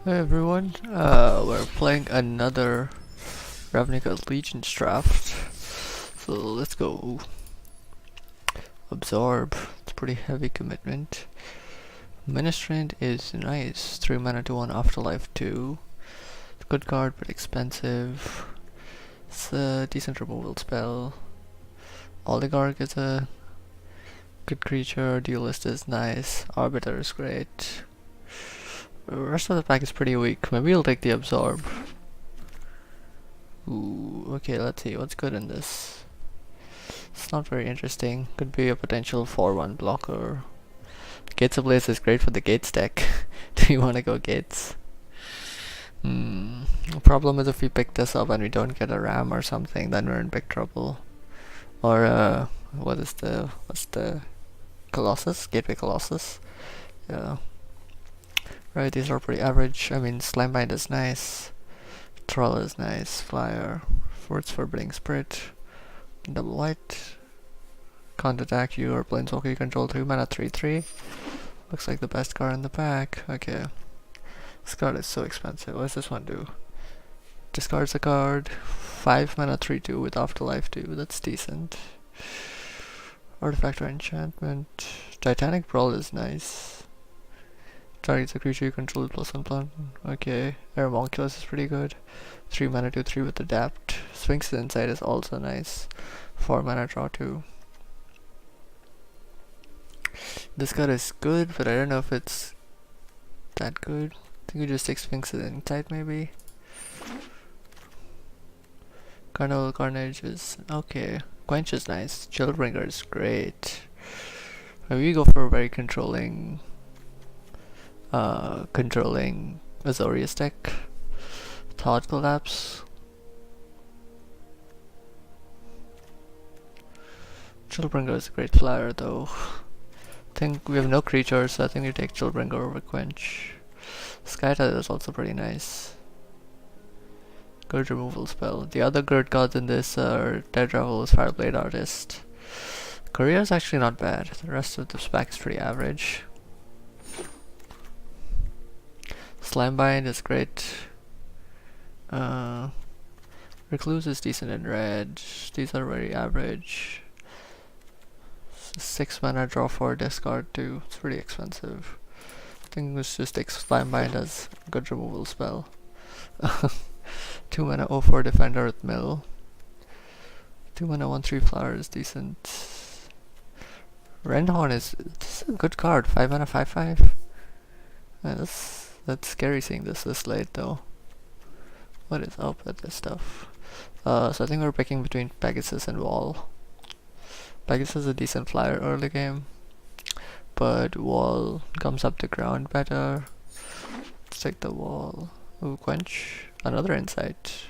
Hey everyone, we're playing another Ravnica Legions draft. So let's go. Absorb, it's pretty heavy commitment. Ministrant is nice, 3 mana to 1 Afterlife 2. Good card but expensive. It's a decent removal spell. Oligarch is a good creature, Duelist is nice, Arbiter is great. The rest of the pack is pretty weak. Maybe we'll take the Absorb. Ooh, okay, let's see what's good in this. It's not very interesting. Could be a potential 4-1 blocker. Gates Ablaze is great for the Gates deck. Do you want to go Gates? The problem is if we pick this up and we don't get a Ram or something, then we're in big trouble. Or what's the Colossus? Gateway Colossus? Yeah. Right, these are pretty average. I mean, Slimebind is nice. Troll is nice. Flyer. Fort's Forbidding Spirit. Double white. Can't attack you or planeswalker you control 3 mana 3/3. Looks like the best card in the pack. Okay. This card is so expensive. What does this one do? Discards a card. 5 mana 3/2 with Afterlife 2. That's decent. Artifact or enchantment. Titanic Brawl is nice. Targets a creature you control +1/+1. Okay. Aeromonculus is pretty good. 3 mana 2/3 with Adapt. Sphinx Insight is also nice. 4 mana draw 2. This card is good, but I don't know if it's that good. I think we just take Sphinx Insight maybe. Carnival Carnage is okay. Quench is nice. Chillbringer is great. Maybe we go for a very controlling Azorius deck. Thought Collapse. Chillbringer is a great flyer though. I think we have no creatures, so I think we take Chillbringer over Quench. Skytide is also pretty nice. Good removal spell. The other good cards in this are Dead Revel's Fireblade Artist. Courier is actually not bad. The rest of the pack is pretty average. Slimebind is great. Recluse is decent in red. These are very average. 6 mana draw 4, discard 2. It's pretty expensive. I think this just takes Slimebind as a good removal spell. 2 mana 0/4 defender with mill. 2 mana 1/3 flower is decent. Rendhorn is a good card. 5 mana 5/5. That's scary seeing this late though. What is up with this stuff? So I think we're picking between Pegasus and Wall. Pegasus is a decent flyer early game, but Wall comes up to ground better. Let's take the Wall. Ooh, Quench. Another Insight.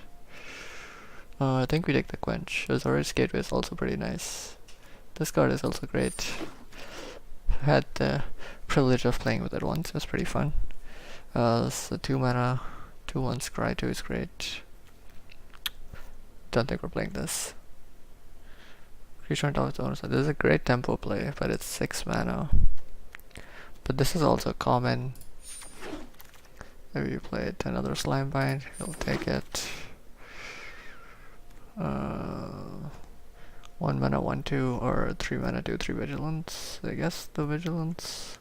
I think we take the Quench. Azorius Gateway is also pretty nice. This card is also great. Had the privilege of playing with it once. It was pretty fun. So 2 mana, 2/1 Scry 2 is great. Don't think we're playing this. Creature on top of its own. So this is a great tempo play, but it's 6 mana. But this is also common. Maybe you play it another Slimebind, he'll take it. 1 mana 1/2 or 3 mana 2/3 Vigilance. I guess the Vigilance.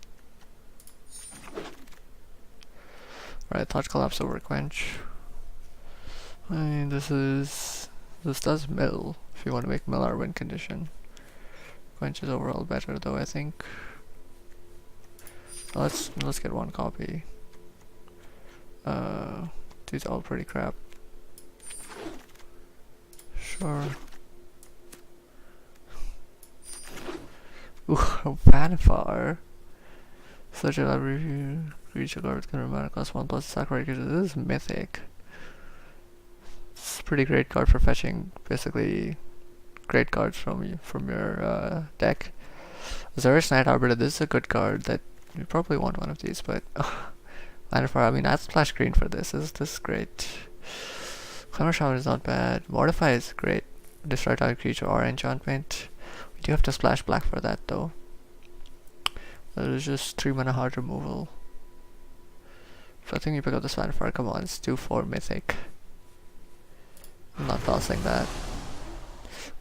Right, Thought Collapse over Quench. I mean, this does mill if you want to make mill our win condition. Quench is overall better though, I think. Let's get one copy. These are all pretty crap. Sure. Ooh, Vanifar. Such a review. Creature card can remember cost 1+ sacrifice creature. This is mythic. It's a pretty great card for fetching basically great cards from your deck. Azorius Night Arbiter, this is a good card that you probably want one of these, but Vanifar, I mean I'd splash green for this. This is great. Clamor Shower is not bad. Mortify is great. Destroy target creature or enchantment. We do have to splash black for that though. That is just 3 mana hard removal. I think we pick up the Spanifer. Come on, it's 2-4 mythic. I'm not tossing that.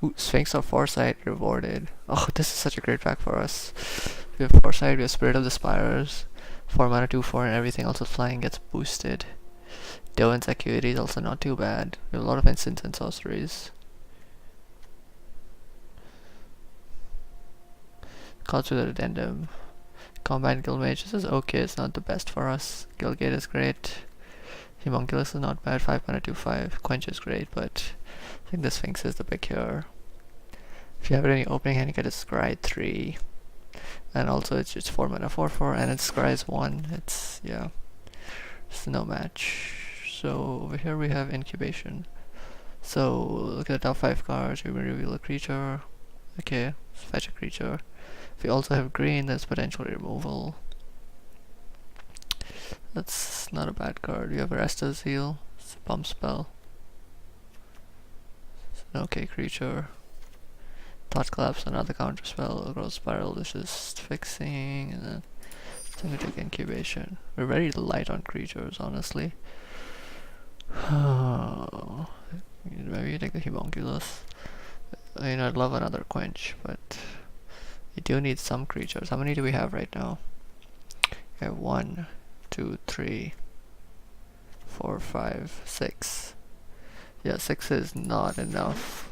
Ooh, Sphinx of Foresight rewarded. Oh, this is such a great pack for us. We have Foresight, we have Spirit of the Spires. 4 mana 2-4 and everything else with flying gets boosted. Doan's Acuity is also not too bad. We have a lot of instants and sorceries. Cards with Addendum. Combined Guildmage, this is okay, it's not the best for us. Guildgate is great. Homunculus is not bad, 5 mana 2-5. Quench is great, but I think the Sphinx is the pick here. If you have it in your opening hand, you get a Scry 3. And also it's just 4 mana 4-4 and it's Scry's 1. It's, yeah, it's no match. So over here we have Incubation. So look at the top 5 cards, we will reveal a creature. Okay, let's fetch a creature. If we also have green, there's potential removal. That's not a bad card. We have Arrestor's Zeal, it's a pump spell. It's an okay creature. Thought Collapse, another counter spell. Growth Spiral is just fixing, and then we take Incubation. We're very light on creatures, honestly. Maybe you take the Homunculus. I mean, I'd love another Quench, but you do need some creatures. How many do we have right now? We have 1, 2, 3, 4, 5, 6. Yeah, 6 is not enough.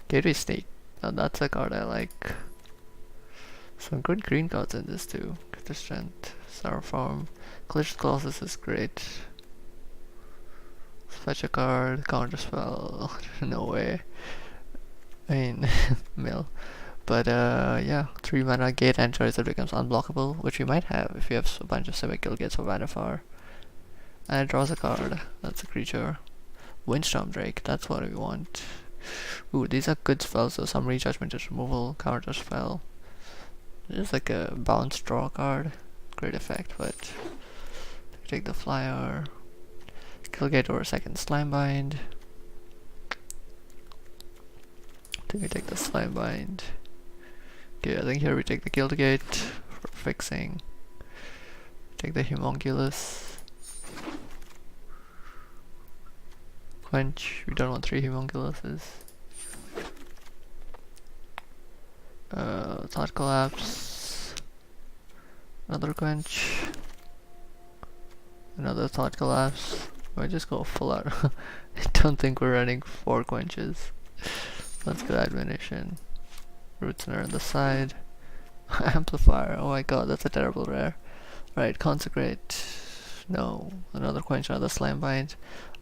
Gateway State. Now that's a card I like. Some good green cards in this too. Get the Strength, Starform. Collision Colossus is great. Fetch a card, counterspell. No way. I mean, mill. But yeah, 3 mana gate enters, it becomes unblockable, which we might have if we have a bunch of Simic Guildgates for Vanifar. And it draws a card. That's a creature. Windstorm Drake, that's what we want. Ooh, these are good spells. So Summary Judgment is removal, counter spell. It's like a bounce draw card. Great effect, but take the flyer. Guildgate or a second Slimebind. I think we take the Slimebind. Okay, I think here we take the Guildgate for fixing. Take the Homunculus. Quench, we don't want 3 Homunculuses. Thought Collapse. Another Quench. Another Thought Collapse. Might just go full out. I don't think we're running 4 Quenches. Let's go Admonition. Root Snare on the side. Amplifier, oh my god, that's a terrible rare. Right, Consecrate. No, another Quench, another Slimebind.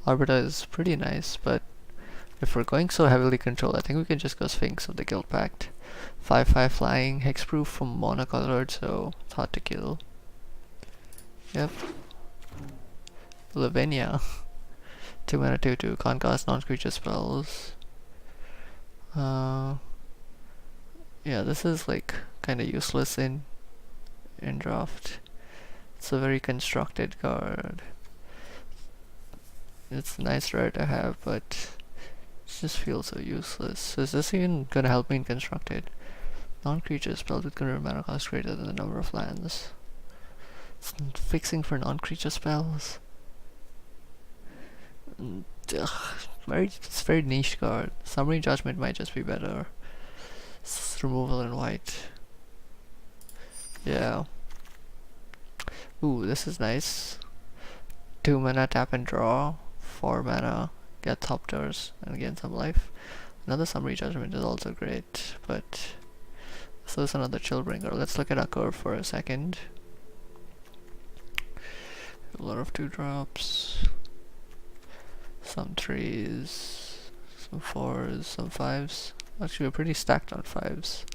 Arbiter is pretty nice, but if we're going so heavily controlled, I think we can just go Sphinx of the Guild Pact. 5/5 flying, hexproof from monocolored, so it's hard to kill. Yep. Lavinia. 2 mana 2/2, can't cast non-creature spells. Yeah, this is like kinda useless in draft. It's a very constructed card. It's nice rare to have, but it just feels so useless. So is this even gonna help me in constructed? Non-creature spells with convert mana cost greater than the number of lands. It's fixing for non-creature spells. It's very niche card. Summary Judgment might just be better. It's removal in white. Yeah. Ooh, this is nice. 2 mana tap and draw. 4 mana get Thopters and gain some life. Another Summary Judgment is also great, but so there's another Chillbringer. Let's look at our curve for a second. A lot of 2-drops. Some 3s, some 4s, some 5s. Actually, we're pretty stacked on 5s.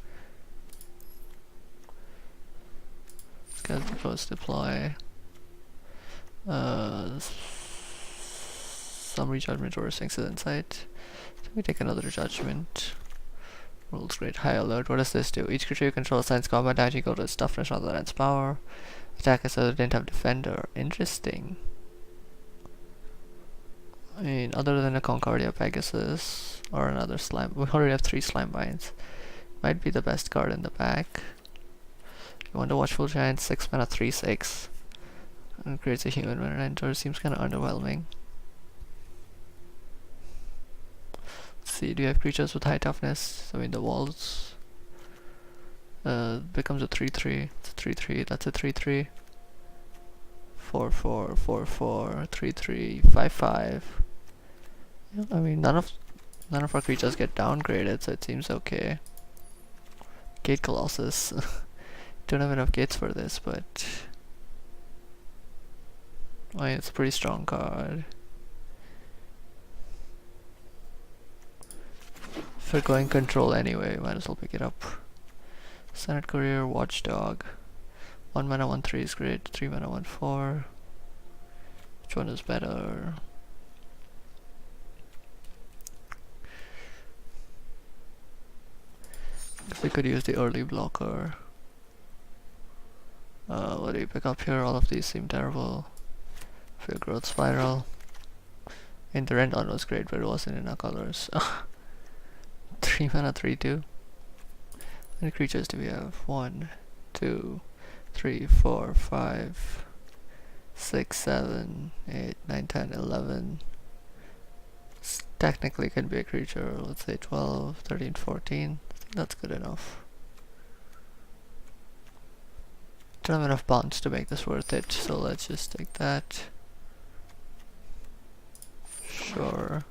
Let's get the post deploy. Summary Judgment or Sphinx is in sight. So we take another Judgment. Rules great. High Alert. What does this do? Each creature you control assigns combat damage equal to its toughness rather than its power. Attack as though it didn't have Defender. Interesting. I mean, other than a Concordia Pegasus or another slime, we already have 3 Slimebinds. Might be the best card in the pack. You want to Watchful Giant, 6 mana 3/6. and creates a human when it enters. Seems kind of underwhelming. Let's see, do you have creatures with high toughness? I mean, the walls. Becomes a 3/3. It's a 3/3. That's a 3/3. 4/4, 4/4, 3/3, 5/5. Yeah, I mean, none of our creatures get downgraded, so it seems okay. Gate Colossus. Don't have enough gates for this, but I mean, it's a pretty strong card. If we're going control anyway, might as well pick it up. Senate Courier, Watchdog. 1 mana 1/3 is great. 3 mana 1/4. Which one is better? We could use the early blocker. What do you pick up here? All of these seem terrible. Fear Growth Spiral. And the Rendon was great, but it wasn't in our colors. 3 mana 3/2. How many creatures do we have? 1, 2, 3, 4, 5, 6, 7, 8, 9, 10, 11. This technically could be a creature. Let's say 12, 13, 14. I think that's good enough. Don't have enough bounce to make this worth it, so let's just take that. Sure.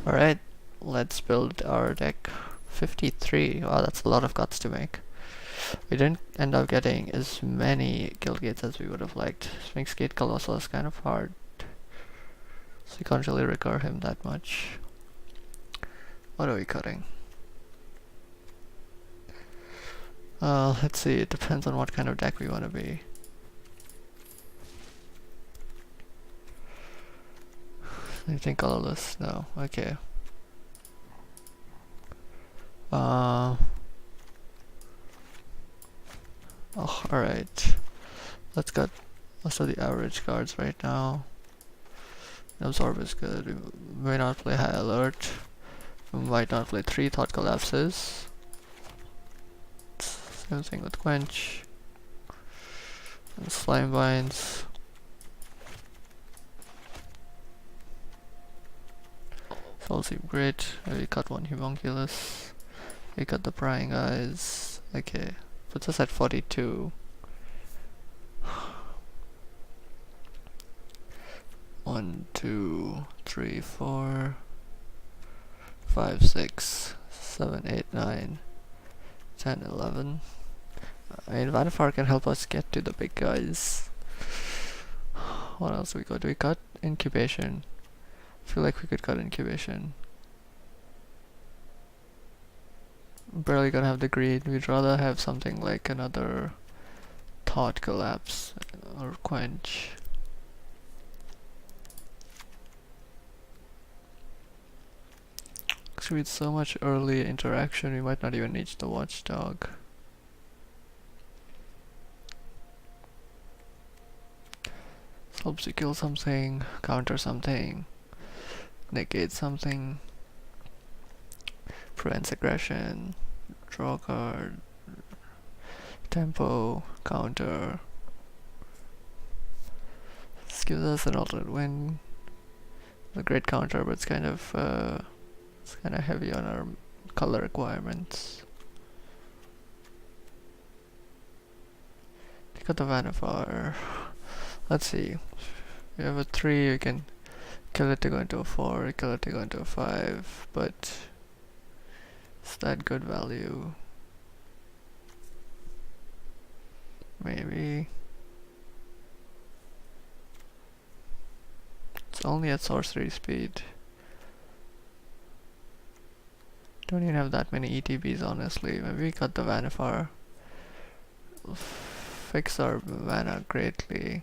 Alright, let's build our deck. 53. Wow, that's a lot of cuts to make. We didn't end up getting as many guild gates as we would have liked. Sphinx Gate Colossal is kind of hard, so you can't really recur him that much. What are we cutting? Let's see, it depends on what kind of deck we want to be. Anything colorless? No. Okay. Oh, alright. Let's cut most of the average cards right now. Absorb is good. We may not play High Alert. We might not play 3 Thought Collapses. Same thing with Quench. And Slime Binds. This all seem great. We cut 1 Homunculus. We cut the Prying Eyes. Okay. Puts us at 42. 1, 2, 3, 4, 5, 6, 7, 8, 9, 10, 11. I mean, Vanifar can help us get to the big guys. What else we got? Do we cut Incubation? I feel like we could cut Incubation. Barely gonna have the greed. We'd rather have something like another Thought Collapse or Quench. Because with so much early interaction, we might not even need the Watchdog. This helps you kill something, counter something, negate something, prevents aggression, draw a card, tempo, counter. This gives us an alternate win. A great counter, but it's kind of heavy on our color requirements. Take out the Vanifar. Let's see. We have a 3, we can kill it to go into a 4, kill it to go into a 5, but is that good value? Maybe. It's only at sorcery speed. Don't even have that many ETBs, honestly. Maybe we cut the Vanifar. Fix our mana greatly.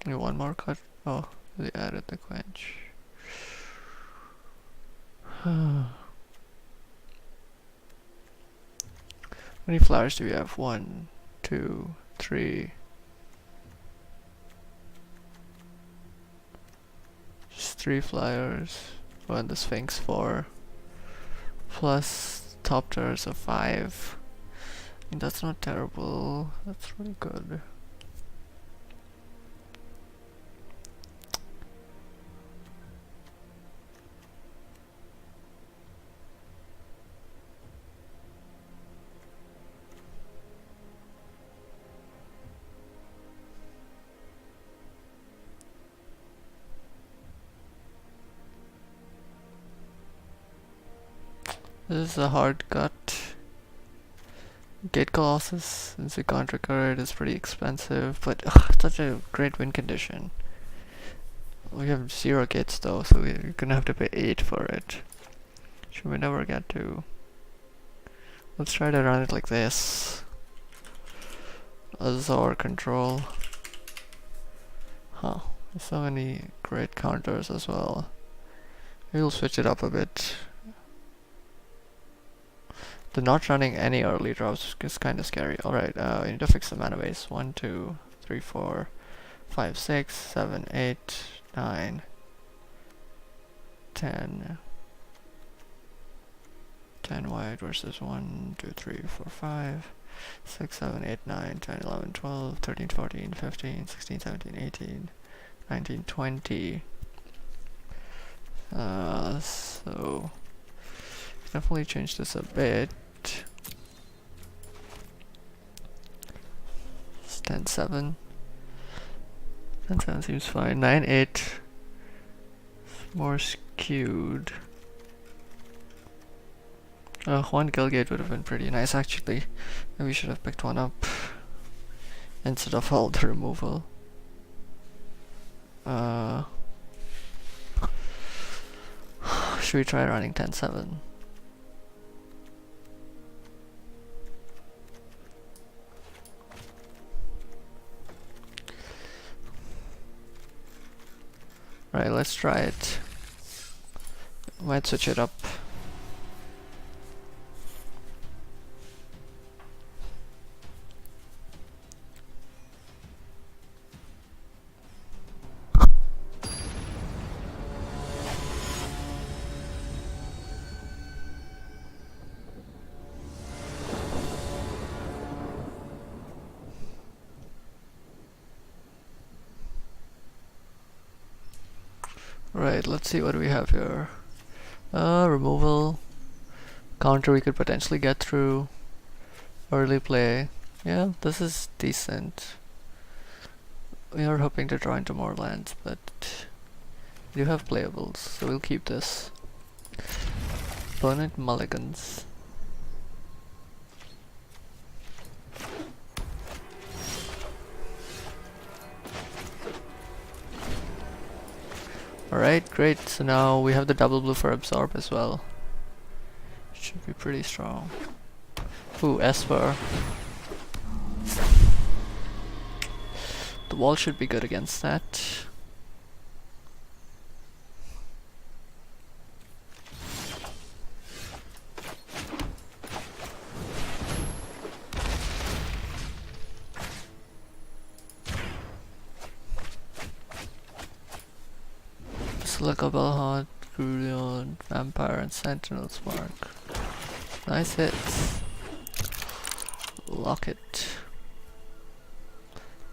Only 1 more cut. Oh, they added the Quench. How many flyers do we have? 1, 2, 3. Just 3 flyers. And the Sphinx 4. Plus top turrets of 5. I mean, that's not terrible. That's really good. This is a hard cut. Gate Colossus, since we can't recur it, is pretty expensive, but such a great win condition. We have 0 gates though, so we're gonna have to pay 8 for it. Should we never get to. Let's try to run it like this. Azor control. Huh, there's so many great counters as well. We'll switch it up a bit. The not running any early drops is kind of scary. Alright, we need to fix the mana base. 1, 2, 3, 4, 5, 6, 7, 8, 9, 10. 10 white versus 1, 2, 3, 4, 5, 6, 7, 8, 9, 10, 11, 12, 13, 14, 15, 16, 17, 18, 19, 20. So definitely change this a bit. It's 10-7. 10-7 seems fine. 9-8 more skewed. 1 Gilgate would have been pretty nice actually. Maybe we should have picked one up instead of all the removal. Should we try running 10-7? Right, let's try it. Might switch it up. Right, let's see what we have here. Removal. Counter we could potentially get through. Early play. Yeah, this is decent. We are hoping to draw into more lands, but we do have playables, so we'll keep this. Opponent mulligans. Alright, great. So now we have the double blue for absorb as well. Should be pretty strong. Ooh, Esper. The wall should be good against that. Silica Bellhaunt, Grulion, Vampire, and Sentinel Spark. Nice hits. Lock it.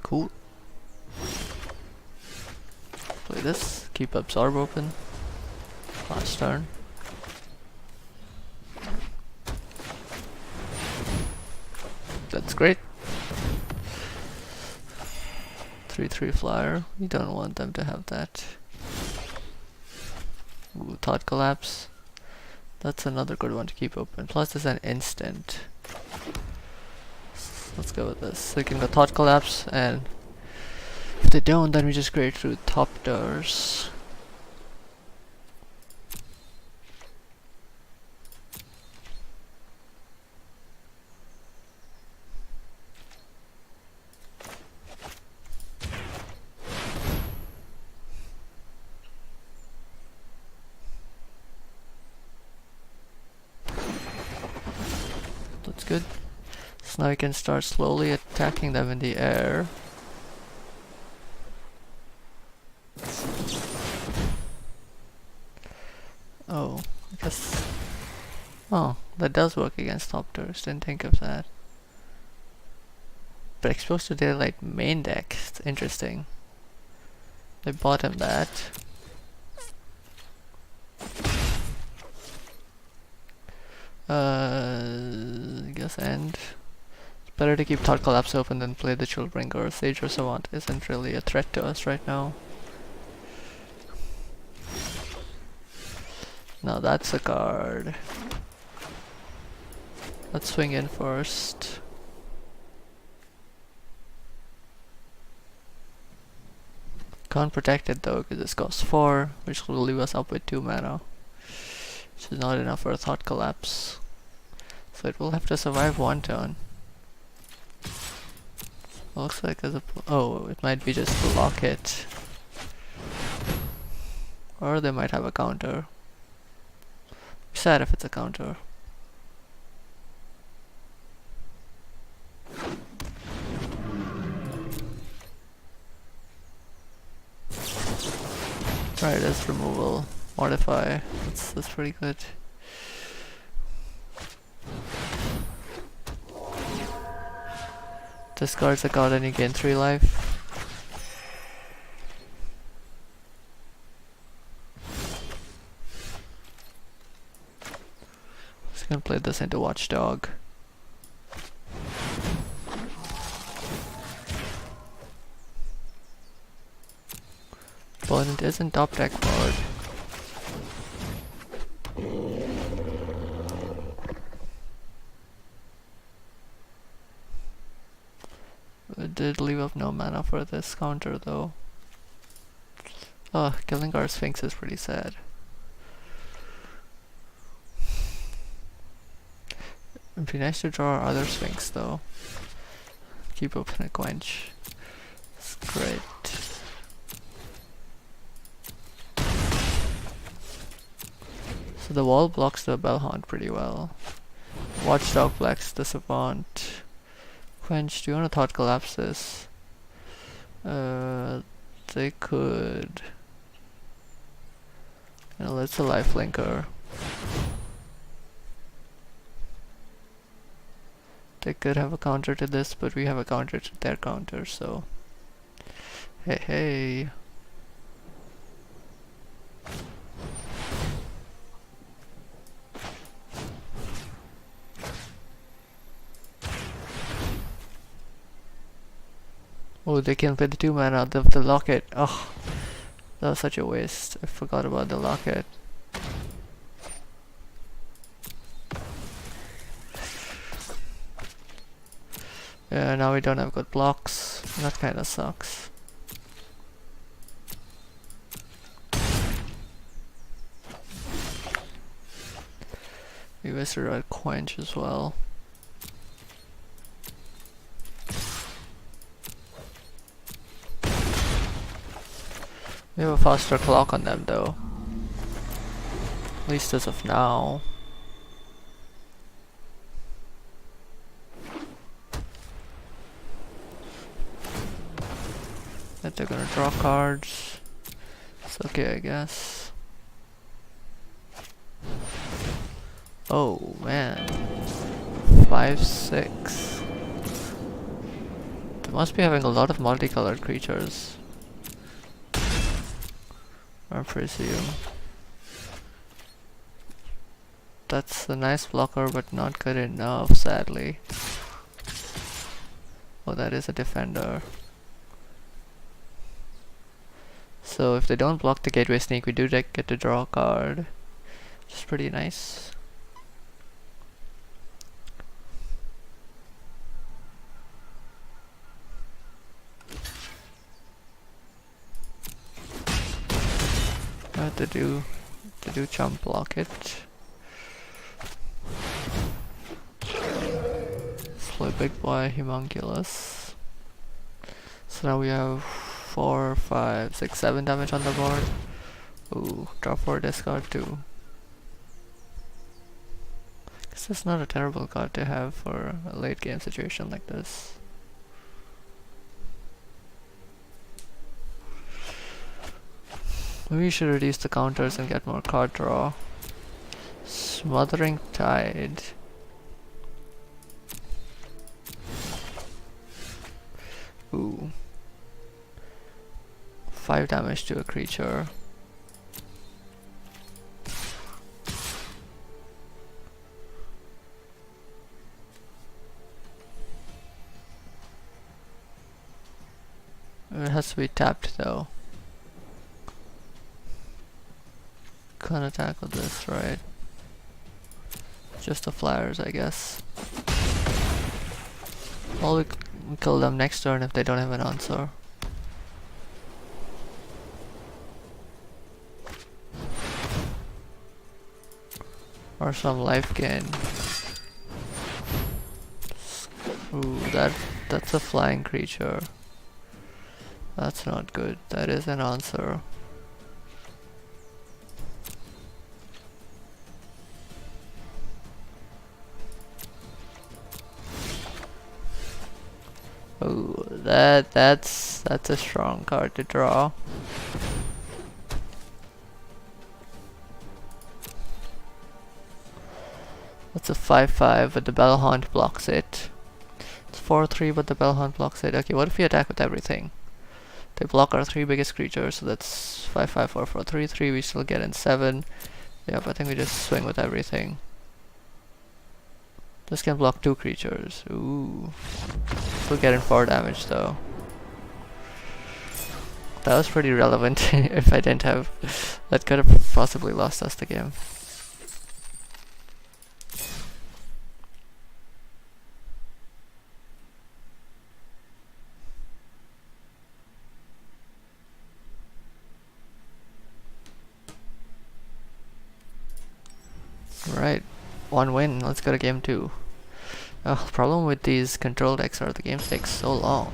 Cool. Play this. Keep absorb open. Last turn. That's great. 3/3 flyer. We don't want them to have that. Ooh, Thought Collapse. That's another good one to keep open. Plus there's an instant. Let's go with this. So you can go Thought Collapse, and if they don't, then we just create through top doors. That's good. So now we can start slowly attacking them in the air. Oh, I guess... Oh, that does work against Thopters, didn't think of that. But exposed to daylight main deck, it's interesting. They bought him that. I guess end. It's better to keep Thought Collapse open than play the Chillbringer. Sage or Savant isn't really a threat to us right now. Now that's a card. Let's swing in first. Can't protect it though, because this costs 4, which will leave us up with 2 mana. Which is not enough for a Thought Collapse. So it will have to survive 1 turn. Looks like there's a... Oh, it might be just block it. Or they might have a counter. Be sad if it's a counter. Right, as removal. Modify. That's pretty good. Discards a card and you gain 3 life. Just gonna play this into Watchdog. Opponent isn't top deck card. It did leave up no mana for this counter though. Oh, killing our Sphinx is pretty sad. It'd be nice to draw our other Sphinx though. Keep open a quench. It's great. So the wall blocks the Bellhaunt pretty well. Watchdog blocks the Savant. Quench, do you want to Thought Collapse this? They could... let's a lifelinker. They could have a counter to this, but we have a counter to their counter, so... Hey, hey! Oh, they can play the 2 mana of the locket. Oh, that was such a waste. I forgot about the locket. Yeah, now we don't have good blocks. That kinda sucks. We wasted our quench as well. We have a faster clock on them though. At least as of now. That they're gonna draw cards. It's okay, I guess. Oh man. 5/6. They must be having a lot of multicolored creatures. I presume. That's a nice blocker, but not good enough, sadly. Oh, that is a defender. So if they don't block the Gateway Sneak, we do get to draw a card, which is pretty nice. To do chump block it. Play big boy Homunculus. So now we have 4, 5, 6, 7 damage on the board. Ooh, draw 4, discard 2. This is not a terrible card to have for a late game situation like this. Maybe we should reduce the counters and get more card draw. Smothering Tide. Ooh. 5 damage to a creature. It has to be tapped though. Can't attack with this, right? Just the flyers, I guess. Well, we kill them next turn if they don't have an answer. Or some life gain. Ooh, that's a flying creature. That's not good. That is an answer. Oh, that's a strong card to draw. That's a 5/5, but the Bellhaunt blocks it. It's 4/3, but the Bellhaunt blocks it. Okay, what if we attack with everything? They block our 3 biggest creatures, so that's 5/5, 4/4, 3/3. We still get in 7. Yep, I think we just swing with everything. This can block 2 creatures. Ooh. Still get in 4 damage though. That was pretty relevant. If I didn't have... that could have possibly lost us the game. Right, 1 win. Let's go to game 2. Problem with these control decks are the games take so long.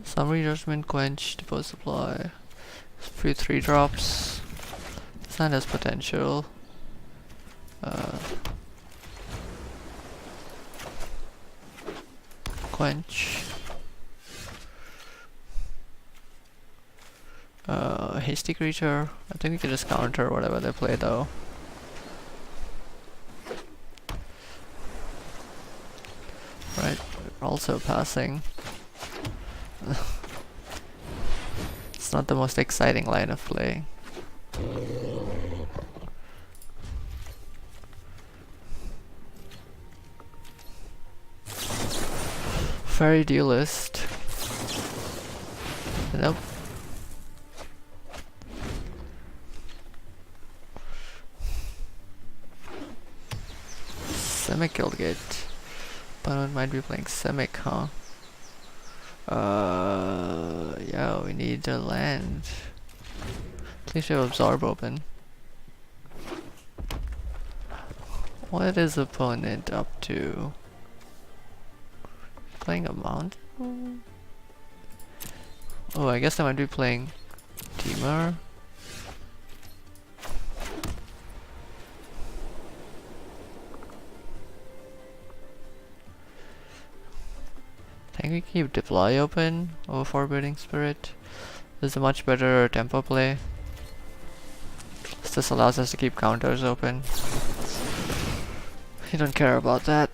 Summary Judgment, Quench, Depose Supply. Few 3 drops. This hand has potential. Quench. Hasty creature. I think we can just counter whatever they play though. Right, also passing. It's not the most exciting line of play. Fairy Duelist. Nope. Simic Guildgate. Opponent might be playing Simic, huh? Yeah, we need a land. Please have Absorb open. What is opponent up to? Playing a mountain? Oh, I guess I might be playing Temur. I think we keep Deploy open over Forbidding Spirit. This is a much better tempo play. This allows us to keep counters open. You don't care about that.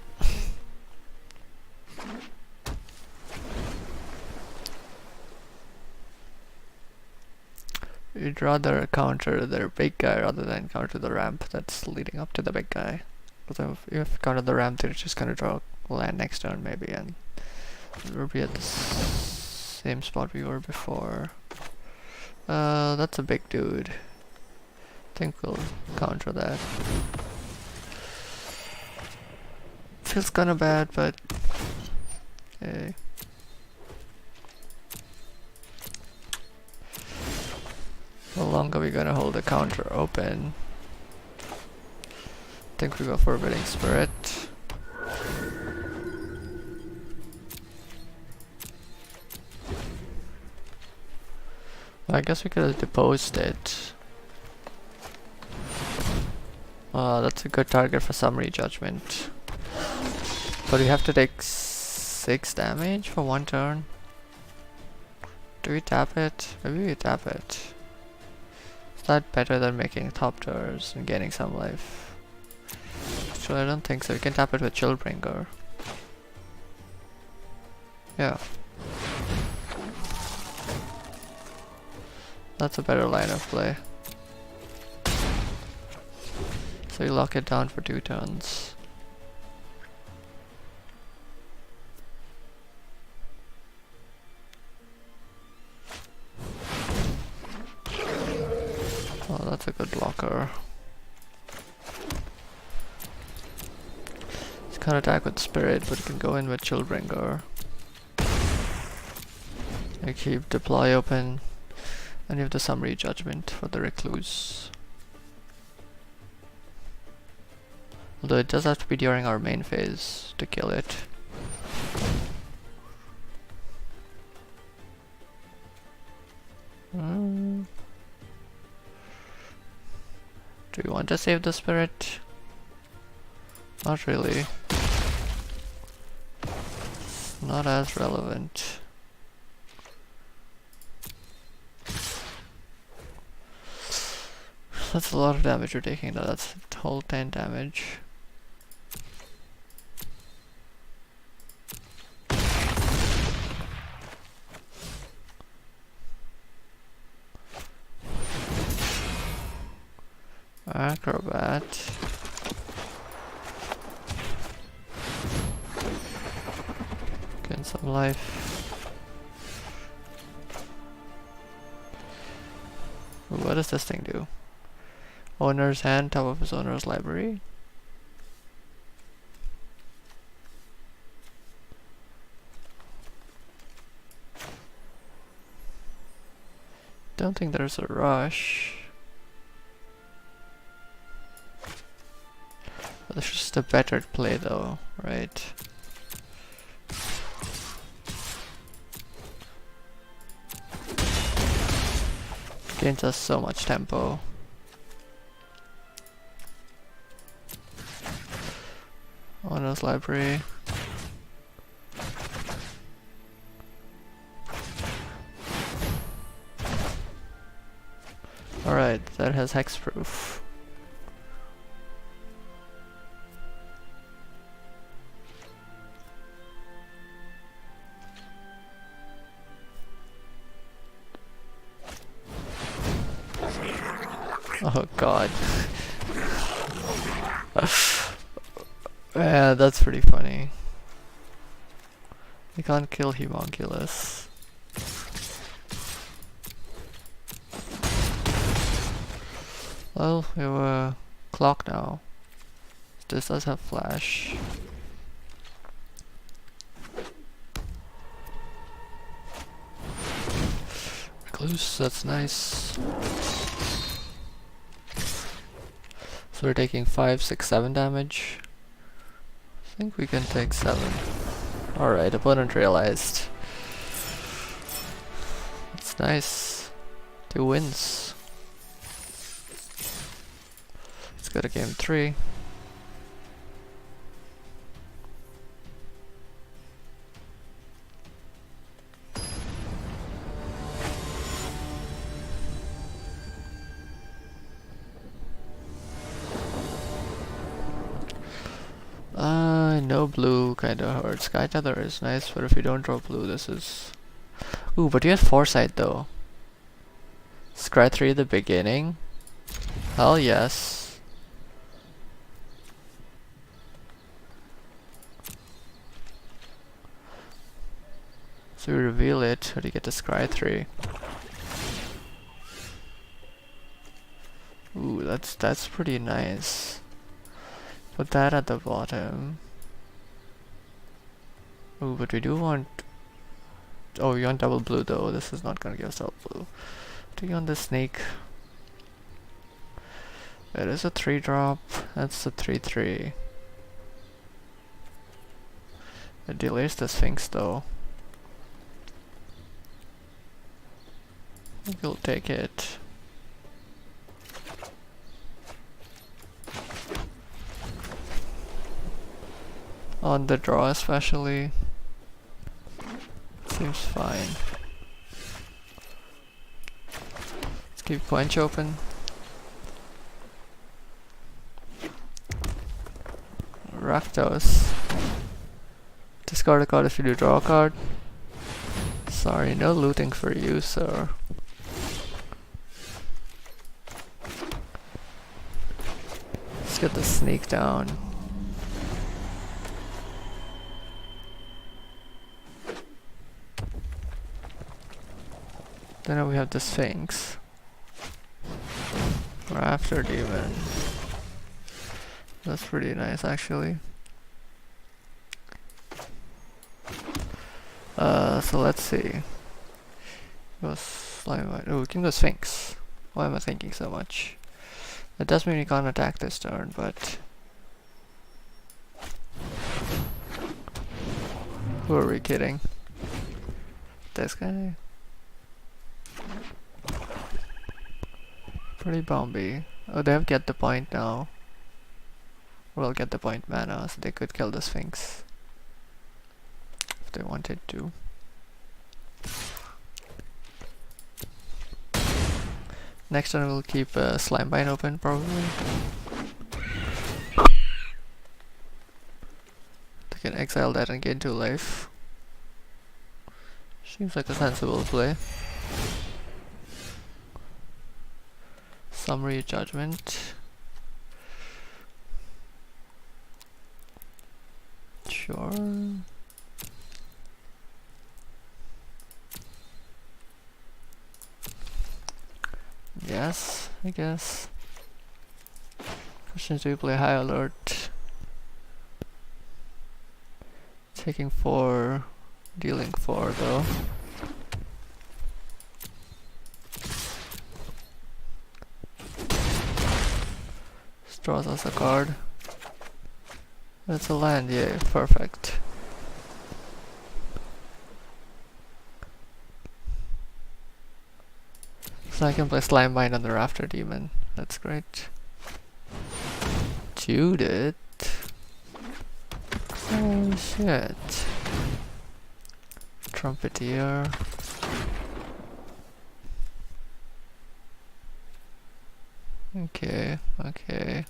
You'd rather counter their big guy rather than counter the ramp that's leading up to the big guy. Because if you counter the ramp, they're just gonna draw land next turn maybe, and we'll be at the same spot we were before. That's a big dude. I think we'll counter that. Feels kinda bad, but hey. How long are we gonna hold the counter open? I think we go for Forbidding Spirit. I guess we could have deposed it. That's a good target for summary judgment. But we have to take 6 damage for 1 turn. Do we tap it? Maybe we tap it. Is that better than making top turns and gaining some life? Actually, I don't think so. We can tap it with Chillbringer. Yeah. That's a better line of play. So you lock it down for 2 turns. Oh, that's a good blocker. You can't attack with Spirit, but you can go in with Chillbringer. You keep Deploy open, and you have the Summary Judgment for the Recluse. Although it does have to be during our main phase to kill it. Do we want to save the Spirit? Not really. It's not as relevant. That's a lot of damage you're taking though. That's a whole 10 damage. Acrobat. Gain some life. What does this thing do? Owner's hand, top of his owner's library. Don't think there's a rush. This is just a better play though, right? Gains us so much tempo. Owner's library. Alright, that has hexproof. Oh god. Yeah, that's pretty funny. You can't kill Homunculus. Well, we have a clock now. This does have flash. Recluse, that's nice. So we're taking 5, 6, 7 damage. I think we can take 7. Alright, opponent realized. That's nice. 2 wins. Let's go to game 3. No blue kinda hurts. Sky Tether is nice, but if you don't draw blue, this is... Ooh, but you have Foresight though. Scry 3 at the beginning? Hell yes. So we reveal it, but you get to Scry 3. Ooh, that's pretty nice. Put that at the bottom. Ooh, but we do want... Oh, you want double blue though. This is not gonna give us double blue. Do you want the snake? It is a 3-drop. That's a 3/3. It delays the Sphinx though. We'll take it. On the draw especially. Seems fine. Let's keep Quench open. Rakdos. Discard a card if you do draw a card. Sorry, no looting for you, sir. Let's get the sneak down. Then we have the Sphinx. Rafter Demon. That's pretty nice actually. So let's see. Go Slime. Oh, we can go Sphinx. Why am I thinking so much? That does mean we can't attack this turn, but who are we kidding? This guy? Pretty bomby. Oh, they have Get the Point now. Well, Get the Point mana, so they could kill the Sphinx if they wanted to. Next turn we'll keep Slimebine open probably. They can exile that and gain 2 life. Seems like a sensible play. Summary Judgment. Sure. Yes, I guess. Question is, do we play High Alert? Taking 4, dealing 4 though. Draws us a card. That's a land, yeah, perfect. So I can play Slimebine on the Rafter Demon. That's great. Judith. Oh shit. Trumpeteer. Okay, okay.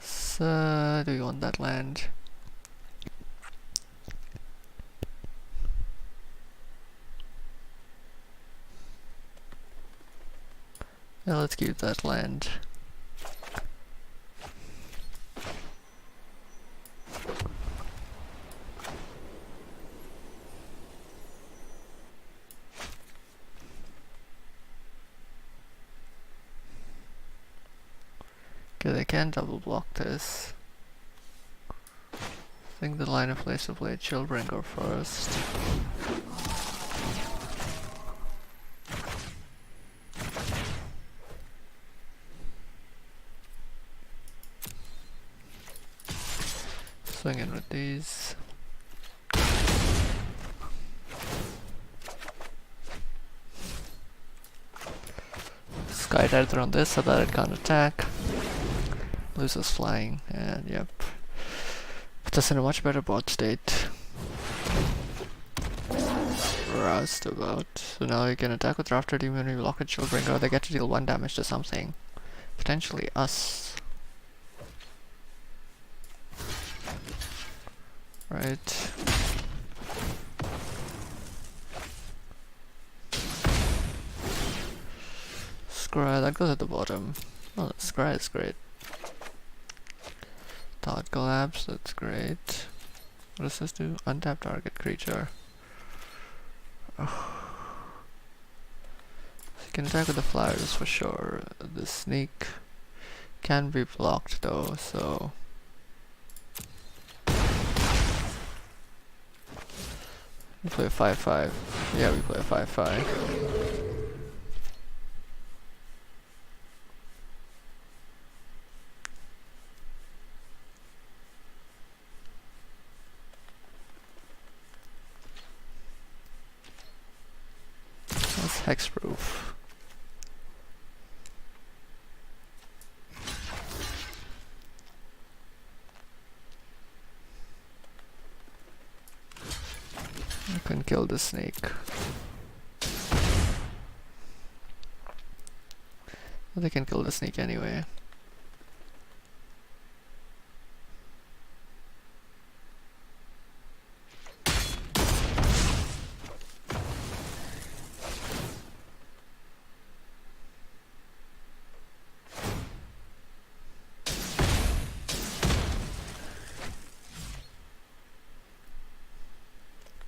So, do we want that land? Yeah, let's keep that land. Okay, they can double block this. I think the line of plays to play Chillbringer first. Swing in with these. Sky Tether on this so that it can't attack. Loses flying, and yep. Puts us in a much better board state. Roused about. So now you can attack with Rafter Demon when you block with Chillbringer. They get to deal 1 damage to something. Potentially us. Right. Scry, that goes at the bottom. Oh, Scry is great. Thought Collapse, that's great. What does this do? Untap target creature. Oh. You can attack with the flyers for sure. The sneak can be blocked though, so we play a 5/5. Yeah, we play a 5/5. It's hexproof. I can kill the snake. Well, they can kill the snake anyway.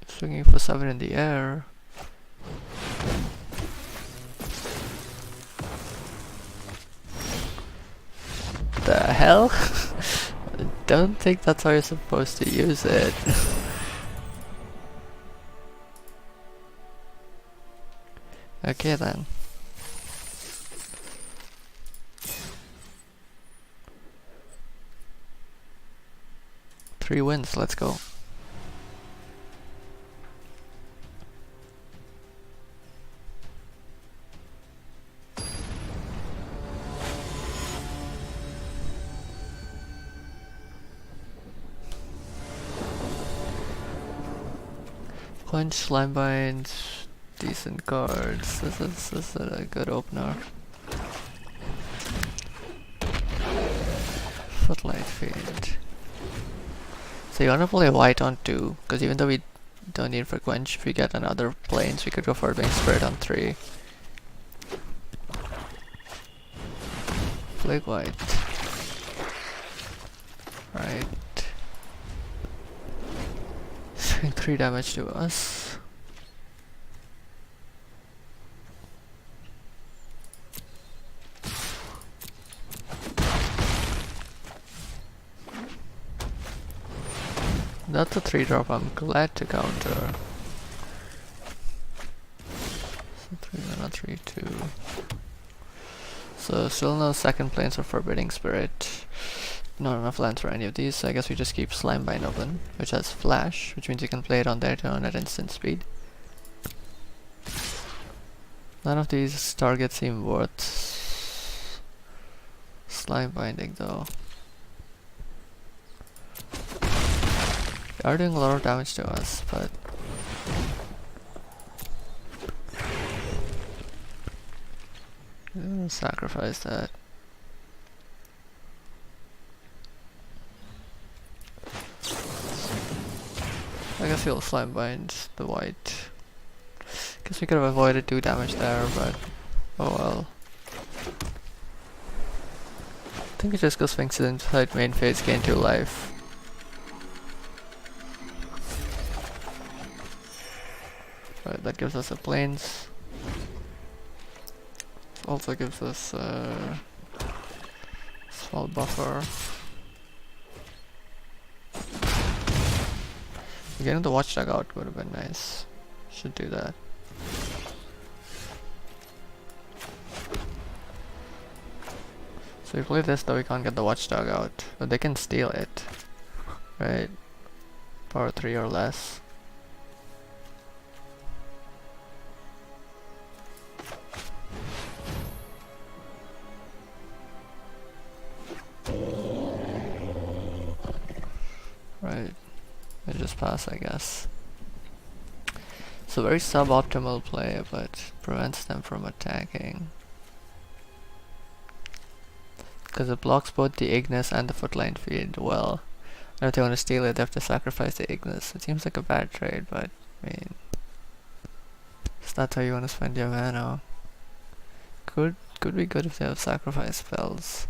Swinging for 7 in the air. The hell? I don't think that's how you're supposed to use it. Okay then. Three wins, let's go. Punch, Slimebind, decent cards. This is a good opener. Footlight Field. So you wanna play white on 2, because even though we don't need for quench, if we get another planes, we could go for being spread on 3. Plague white. Right. 3 damage to us. That's a 3-drop I'm glad to counter. So 3 mana, 3/2. So still no second planes of Forbidding Spirit. Not enough lands for any of these, so I guess we just keep Slimebind open, which has Flash, which means you can play it on their turn at instant speed. None of these targets seem worth Slimebinding though. They are doing a lot of damage to us, but sacrifice that. I guess he'll Slimebind the white. Guess we could have avoided 2 damage there, but oh well. I think it just goes Sphinx inside main phase, gain 2 life. Right, that gives us a plains. Also gives us a small buffer. Getting the watchdog out would have been nice. Should do that. So we play this, though we can't get the watchdog out. But they can steal it. Right? Power 3 or less. Right. I just pass, I guess. It's a very suboptimal play, but prevents them from attacking. Because it blocks both the Ignis and the Footlight Field well. And if they want to steal it, they have to sacrifice the Ignis. It seems like a bad trade, but I mean, is that how you want to spend your mana? Could be good if they have sacrifice spells.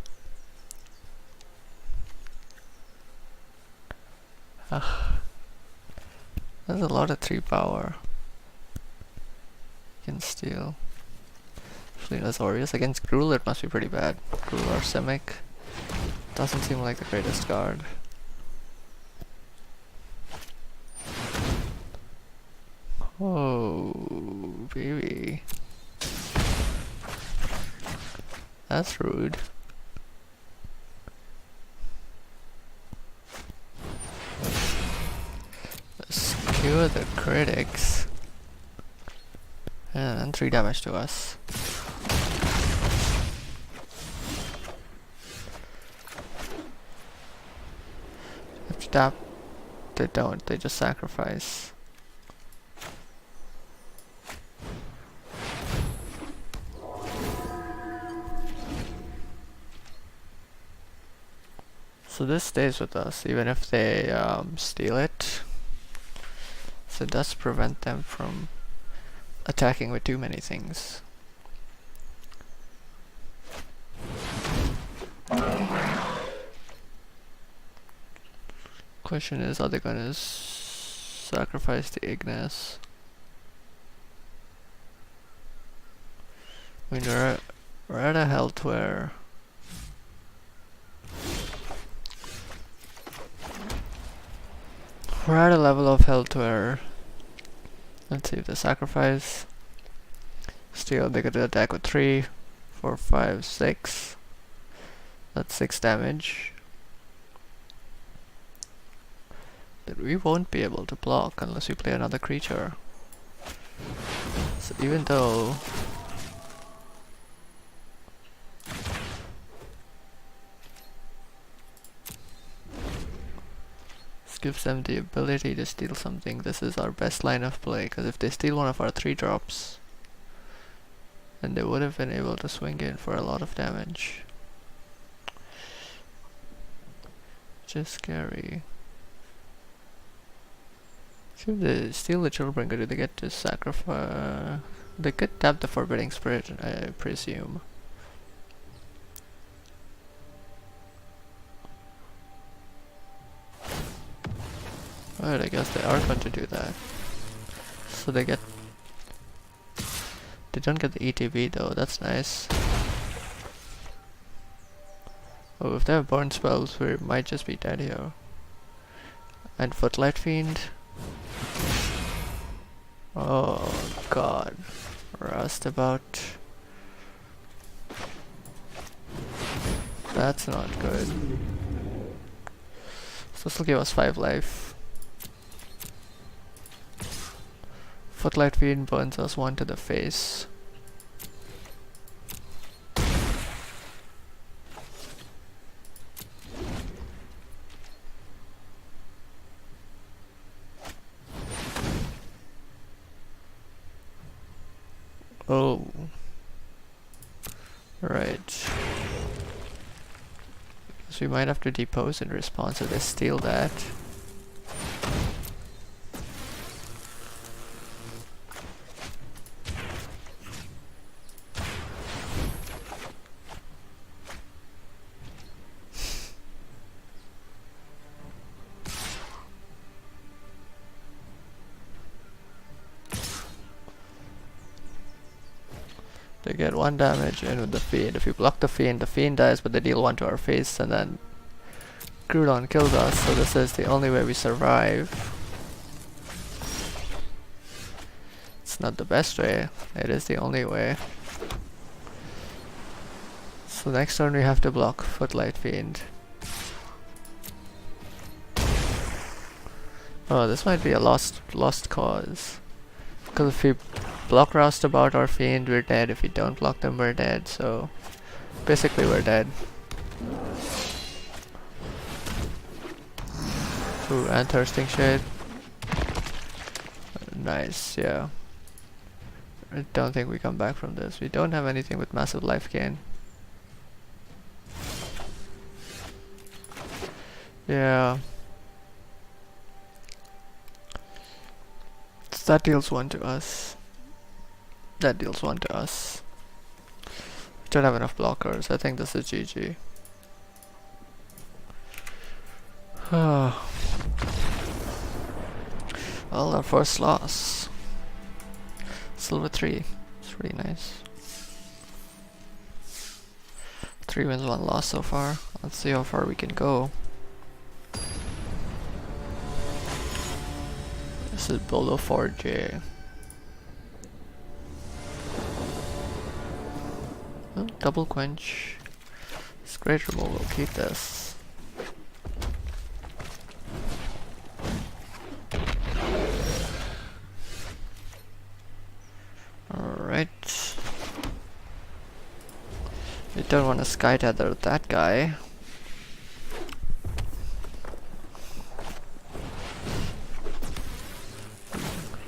Ugh. There's a lot of 3 power. You can steal. Especially Azorius against Gruul, it must be pretty bad. Gruul or Simic. Doesn't seem like the greatest card. Oh, baby. That's rude. Skewer the critics. And done 3 damage to us. Have to tap. They don't, they just sacrifice. So this stays with us even if they steal it. So it does prevent them from attacking with too many things. Question is, are they gonna sacrifice the Ignis? I mean, we're at a health where we're at a level of health where, let's see if they sacrifice. Still, they could attack with 3, 4, 5, 6. That's 6 damage. That we won't be able to block unless we play another creature. So even though this gives them the ability to steal something, this is our best line of play, because if they steal one of our 3 drops, then they would have been able to swing in for a lot of damage. Which is scary. Should they steal the Chillbringer? Do they get to sacrifice? They could tap the Forbidding Spirit, I presume. Alright, I guess they are going to do that. So they don't get the ETB though, that's nice. Oh, if they have burn spells, we might just be dead here. And Footlight Fiend. Oh god. Roustabout. That's not good. So this will give us 5 life. Footlight Fiend burns us 1 to the face. Oh. Right. So we might have to depose in response if they steal that. They get 1 damage in with the Fiend. If you block the Fiend dies, but they deal 1 to our face, and then Groudon kills us, so this is the only way we survive. It's not the best way, it is the only way. So next turn we have to block Footlight Fiend. Oh, this might be a lost cause. Because if we block Roustabout or Fiend, we're dead. If we don't block them, we're dead. So basically we're dead. Ooh, and Thirsting Shade. Nice, yeah. I don't think we come back from this. We don't have anything with massive life gain. Yeah. So that deals 1 to us. That deals 1 to us. We don't have enough blockers. I think this is GG. Well, our first loss. Silver 3. It's really nice. 3 wins, 1 loss so far. Let's see how far we can go. This is below 4J. Oh, double quench. It's great removal, we'll keep this. Alright. You don't want to sky tether that guy.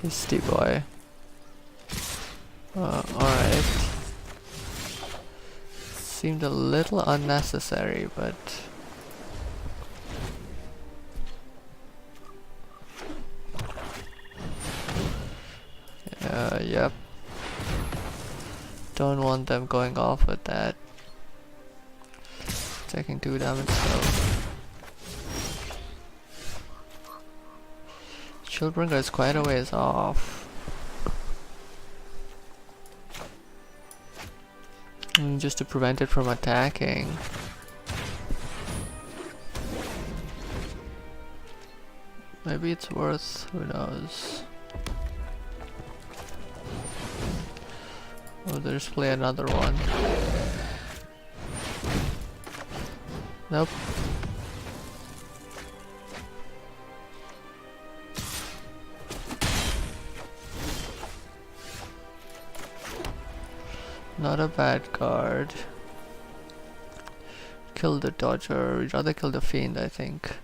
Hasty boy. Alright. Seemed a little unnecessary, but... yep. Don't want them going off with that. Taking 2 damage though. Shieldbringer is quite a ways off. Just to prevent it from attacking. Maybe it's worth, who knows. Oh, there's play another one. Nope. Not a bad card. Kill the dodger. We'd rather kill the fiend, I think.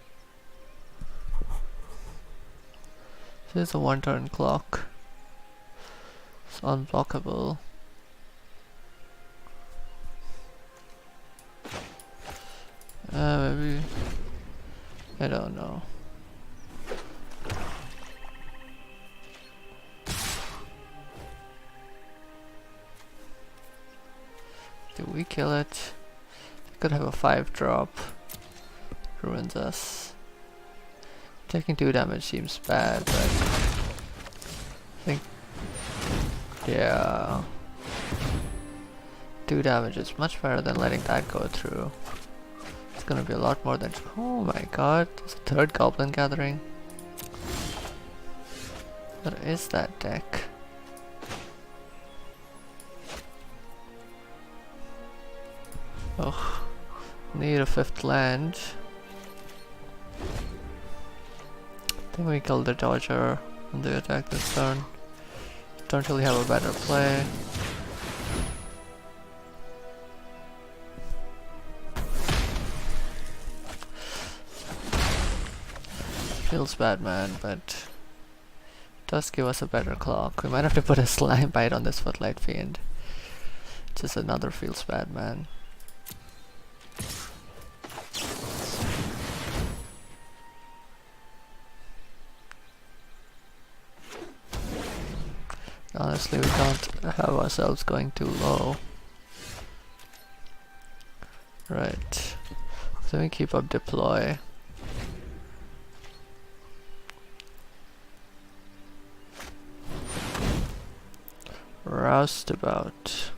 There's a 1-turn clock. It's unblockable. Maybe... I don't know. Do we kill it? Could have a 5-drop. Ruins us. Taking 2 damage seems bad, but... I think... yeah... 2 damage is much better than letting that go through. It's gonna be a lot more than... oh my god, there's a 3rd Goblin Gathering. What is that deck? Oh, need a 5th land. I think we kill the dodger on the attack this turn. Don't really have a better play. Feels bad, man, but does give us a better clock. We might have to put a slime bite on this Footlight Fiend. Just another feels bad, man. Honestly, we can't have ourselves going too low. Right. So we keep up deploy. Roustabout.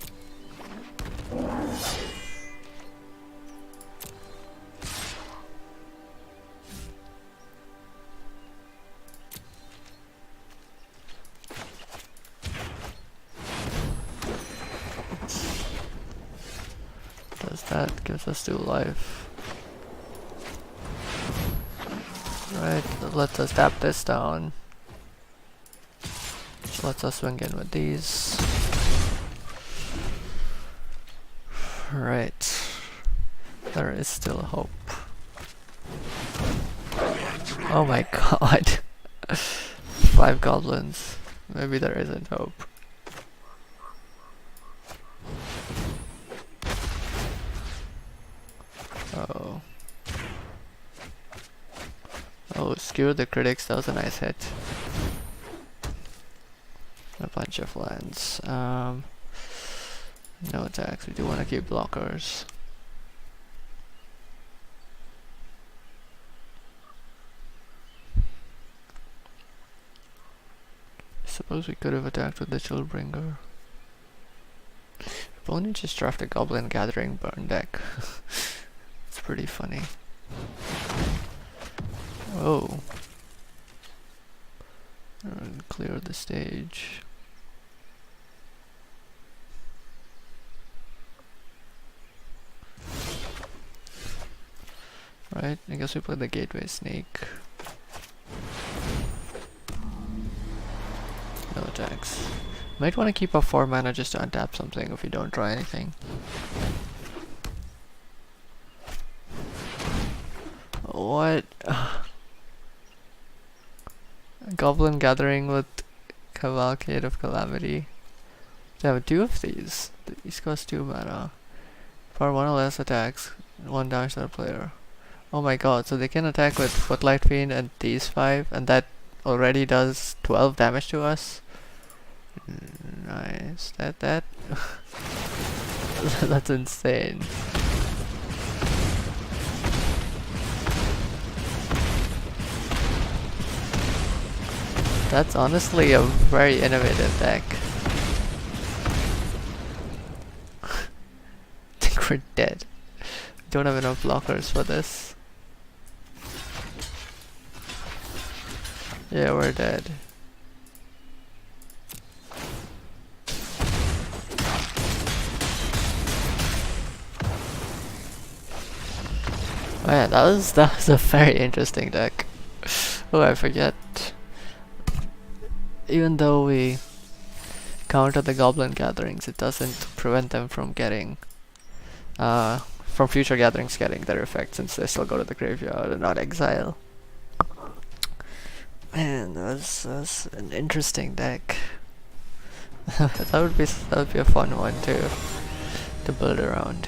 That gives us 2 life. Right, that lets us tap this down. Which lets us swing in with these. Right. There is still hope. Oh my god. 5 goblins. Maybe there isn't hope. Oh. Oh, skewer the critics, that was a nice hit. A bunch of lands. No attacks, we do want to keep blockers. Suppose we could have attacked with the Chillbringer. If only just draft a Goblin Gathering burn deck. It's pretty funny. Oh. Clear the stage. Right, I guess we play the Gateway Snake. No attacks. Might want to keep a 4 mana just to untap something if we don't draw anything. What? Goblin Gathering with Cavalcade of Calamity. They have two of these. These cost 2 mana. For 1 or less attacks, 1 damage to the player. Oh my god, so they can attack with Footlight Fiend and these 5, and that already does 12 damage to us? Nice. That that's insane. That's honestly a very innovative deck. I think we're dead. Don't have enough blockers for this. Yeah, we're dead. Oh yeah, that was a very interesting deck. Oh, I forget. Even though we counter the Goblin Gatherings, it doesn't prevent them from getting from future gatherings getting their effect, since they still go to the graveyard and not exile. Man, that was an interesting deck. that would be a fun one to build around.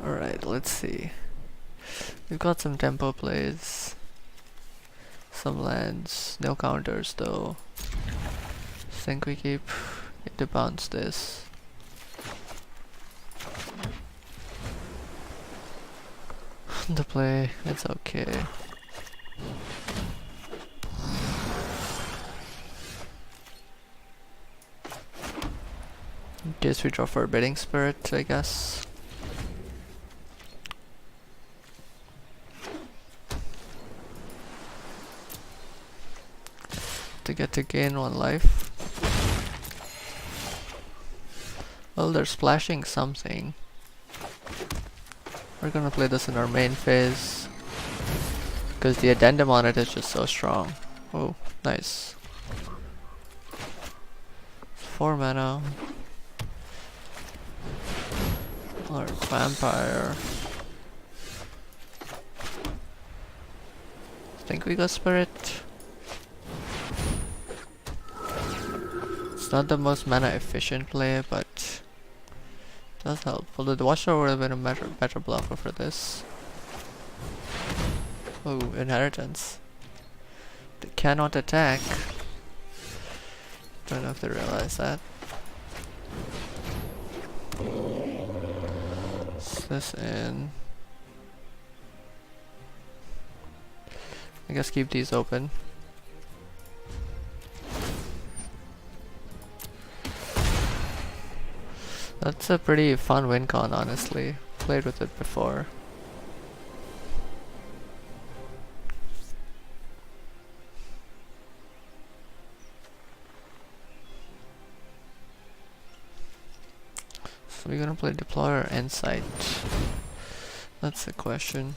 Alright, let's see. We've got some tempo plays, some lands, no counters though. Think we need to bounce this. The play, it's okay. In case we draw Forbidding Spirit, I guess. To get to gain 1 life. Well, they're splashing something. We're gonna play this in our main phase, because the addendum on it is just so strong. Oh, nice. 4 mana. Or vampire. Think we got spirit. It's not the most mana efficient play, but it does help. Although the Watchtower would have been a better blocker for this. Oh, inheritance. They cannot attack. Don't know if they realize that. Is this in? I guess keep these open. That's a pretty fun win con, honestly. Played with it before. So we're gonna play Deploy or Insight? That's the question.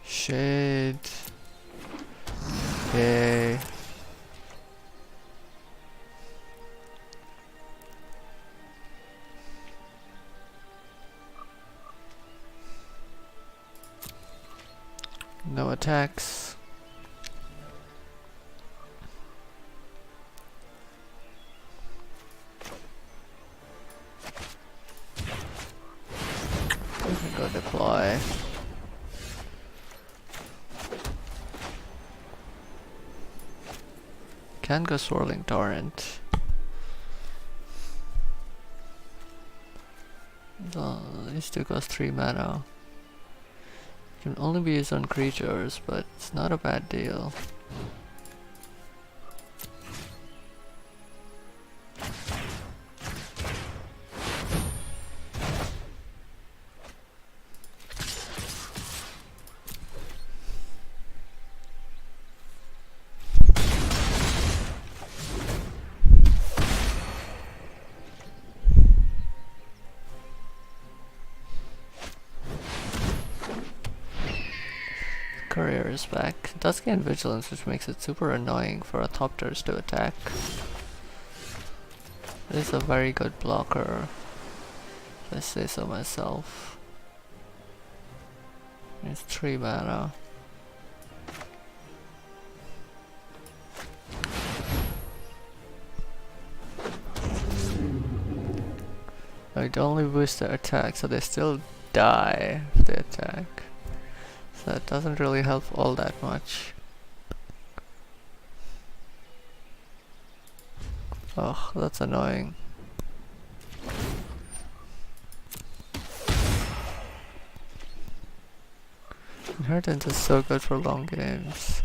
Shade. Okay. No attacks. We can go deploy. Can go Swirling Torrent. These two cost 3 mana. Can only be used on creatures, but it's not a bad deal. Courier is back. It does gain vigilance, which makes it super annoying for a top tiers to attack. It is a very good blocker, if I say so myself. It's 3 mana. It only boosts their attack, so they still die if they attack. So it doesn't really help all that much. Oh, that's annoying. Inheritance is so good for long games.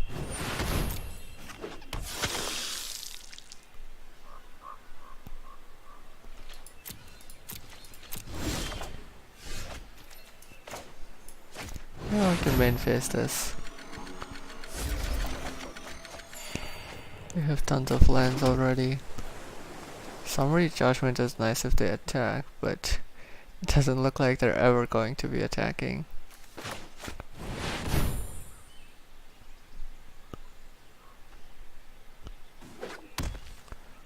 Yeah, I can main phase this. We have tons of lands already. Summary Judgment is nice if they attack, but it doesn't look like they're ever going to be attacking.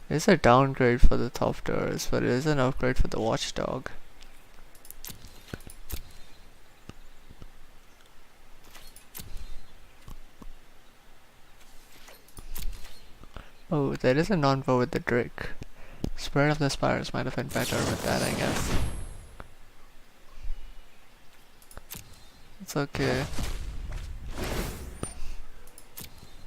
It's a downgrade for the top doors, but it is an upgrade for the Watchdog. Oh, there is a non-vote with the Drake. Spirit of the Spires might have been better with that, I guess. It's okay.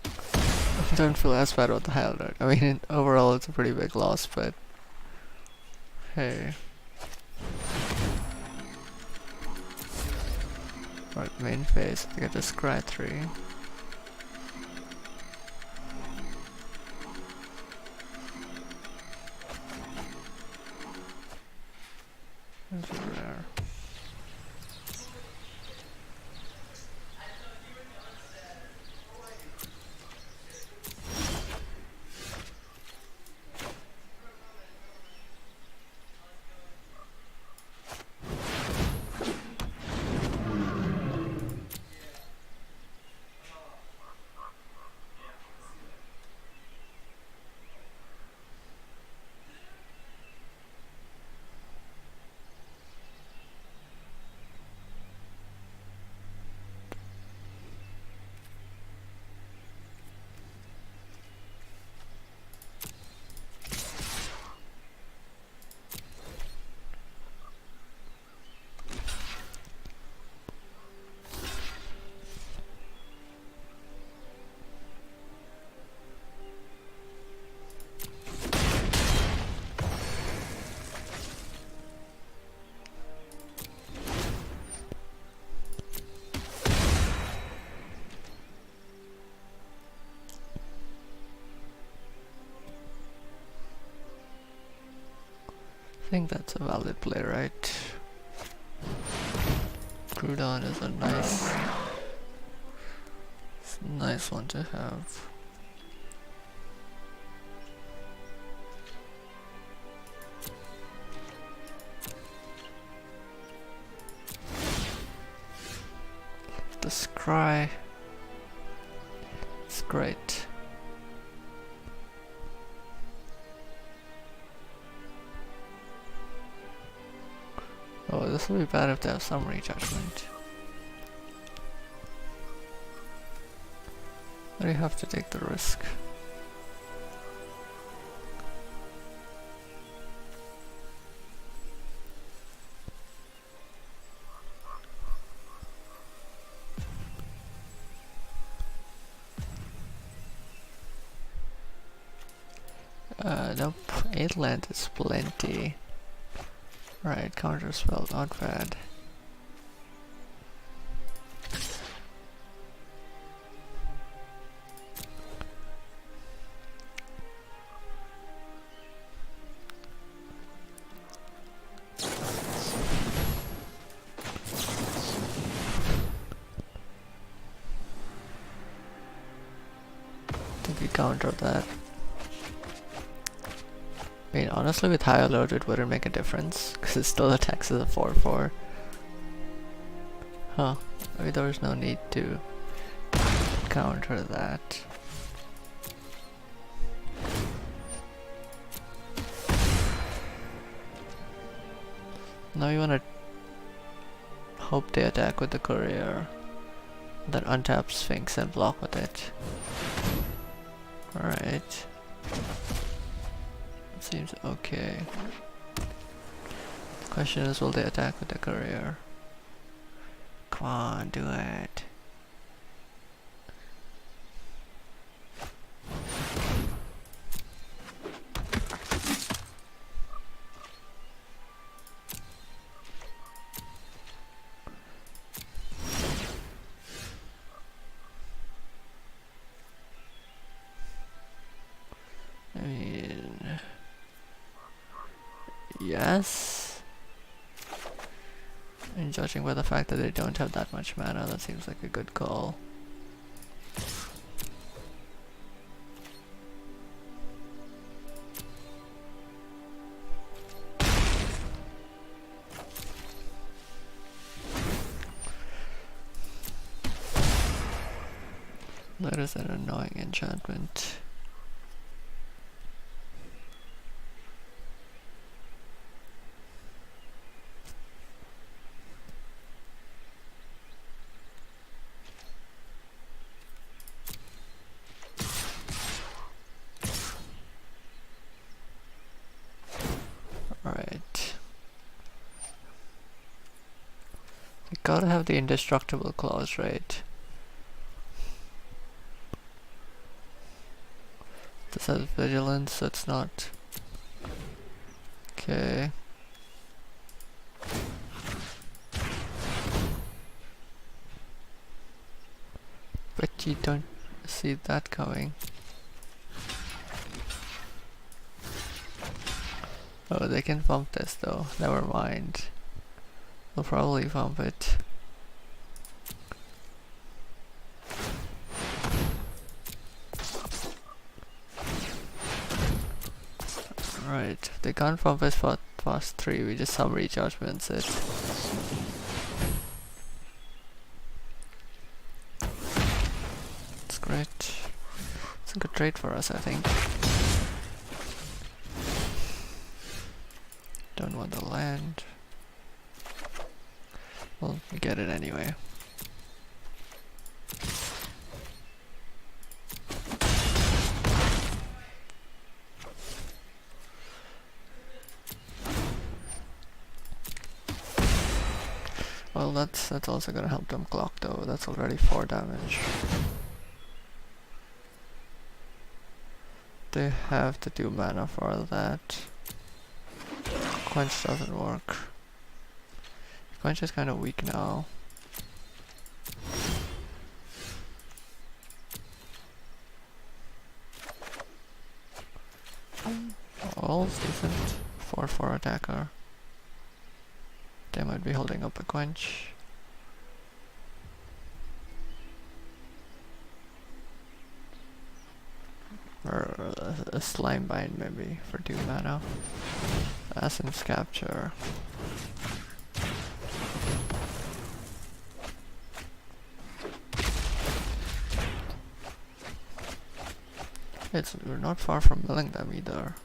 I don't feel as bad about the High Alert. I mean, overall it's a pretty big loss, but hey. Right, main phase, I get to scry 3. This is rare. I think that's a valid play, right? Groudon is a nice one to have. The scry, it's great. Oh, this will be bad if they have Summary Judgment. But you have to take the risk. Nope, 8 land is plenty. Right, counter spell, not bad. I think we counter that. I mean, honestly, with high alert, it wouldn't make a difference, because it still attacks as a 4/4. Huh, maybe there's no need to counter that. Now you wanna hope they attack with the courier, then untap Sphinx and block with it. Alright. Seems okay. Question is, will they attack with the courier? Come on, do it. I mean, yes. And judging by the fact that they don't have that much mana, that seems like a good call. That is an annoying enchantment. Alright. You gotta have the indestructible clause, right? This has vigilance, so it's not. Okay. But you don't see that coming. Oh, they can pump this though. Never mind. They'll probably pump it. Right, if they can't pump us for fast 3, we just summary judgments it. It's great. It's a good trade for us, I think. Don't want the land. Well, we get it anyway. Well, that's also gonna help them clock though. That's already 4 damage. They have to do mana for that. Quench doesn't work. Quench is kind of weak now. Well, it's decent. 4/4 attacker. They might be holding up a quench. Or a slime bind maybe for 2 mana. Essence capture. We're not far from milling them either.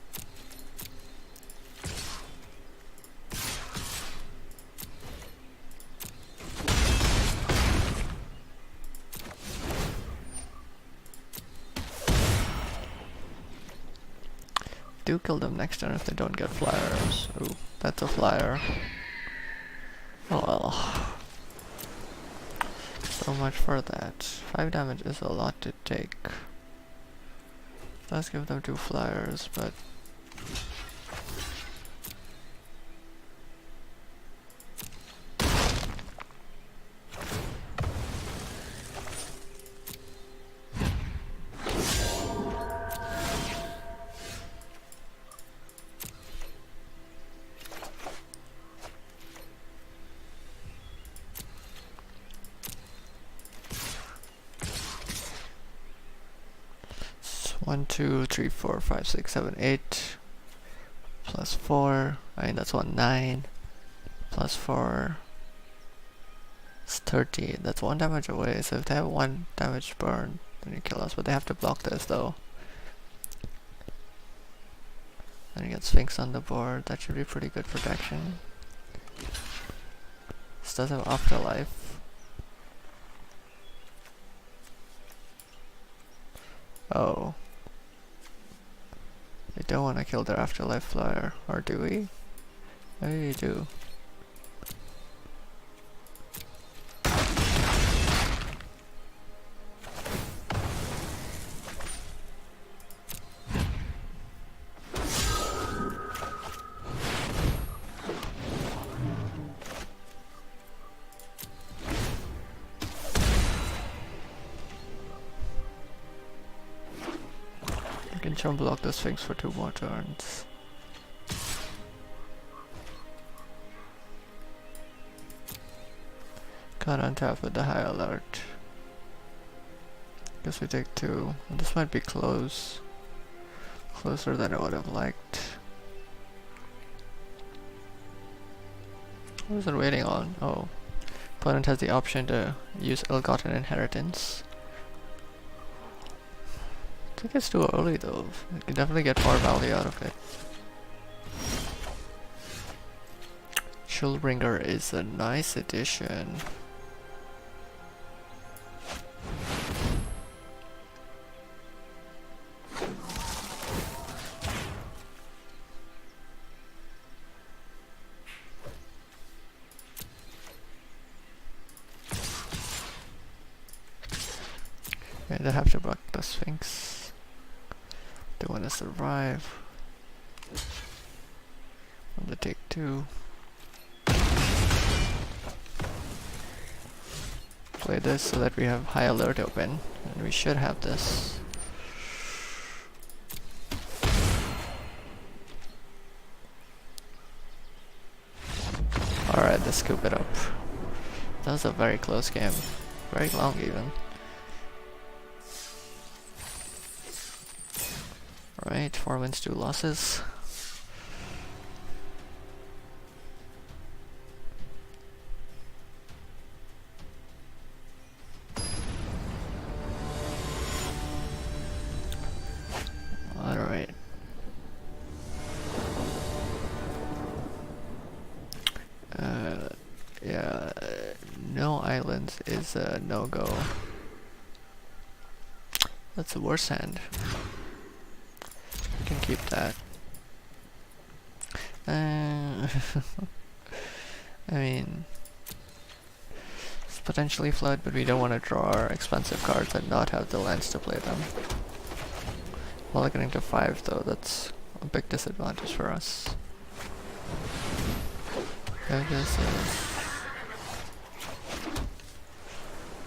Do kill them next turn if they don't get flyers. Ooh, that's a flyer. Oh well. So much for that. 5 damage is a lot to take. Does give them 2 flyers, but it's 1, 2, 3, 4, 5, 6, 7, 8 plus 4. I mean that's 9 plus 4. It's 30. That's 1 damage away. So if they have 1 damage burn, then you kill us. But they have to block this though. Then you get Sphinx on the board. That should be pretty good protection. This does have afterlife. Oh. We don't want to kill their afterlife flyer, or do we? Maybe we do. I can jump block the Sphinx for 2 more turns. Can't untap with the high alert. Guess we take 2. This might be close. Closer than I would have liked. What was it waiting on? Oh. Opponent has the option to use ill-gotten inheritance. I think it's too early though. You can definitely get more value out of it. Chillbringer is a nice addition. Yeah, they have to block the Sphinx. They want to survive. I'm gonna take 2. Play this so that we have high alert open, and we should have this. Alright, let's scoop it up. That was a very close game. Very long even. Alright, 4 wins, 2 losses. Alright. Yeah, no islands is a no-go. That's the worst hand. Can keep that. I mean, it's potentially flood, but we don't want to draw our expensive cards and not have the lands to play them. While getting to 5 though, that's a big disadvantage for us. This is...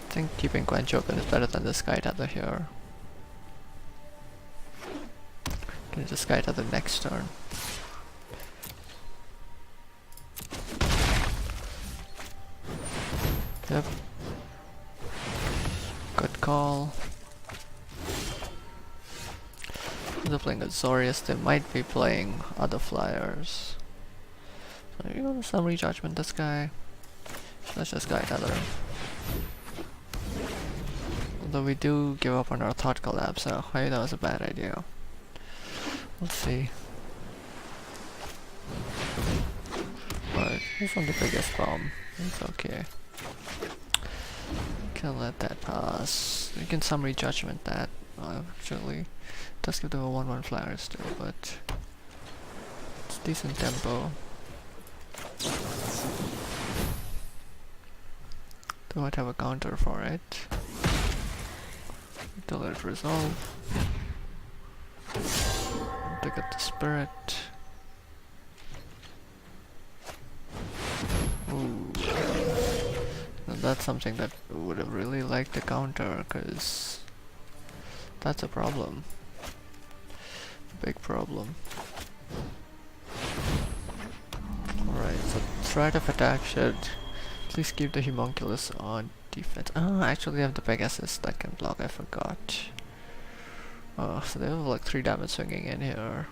I think keeping Quench open is better than the Sky Tether here. Can just Sky Tether next turn. Yep. Good call. They're playing Azorius, they might be playing other flyers. So you want to summary judgment this guy. Let's just Sky Tether. Although we do give up on our thought collapse, so maybe that was a bad idea. Let's see. But this one the biggest problem. It's okay. Can let that pass. We can summary judgment that. Actually, does give them a 1/1 flyer still, but it's decent tempo. They might have a counter for it. Until it resolve. Pick up the spirit. Ooh. Now that's something that would have really liked to counter, cause that's a problem. Big problem. Alright, so threat of attack should at least keep the homunculus on defense. Oh, actually they have the Pegasus that can block, I forgot. Oh, so they have like 3 damage swinging in here.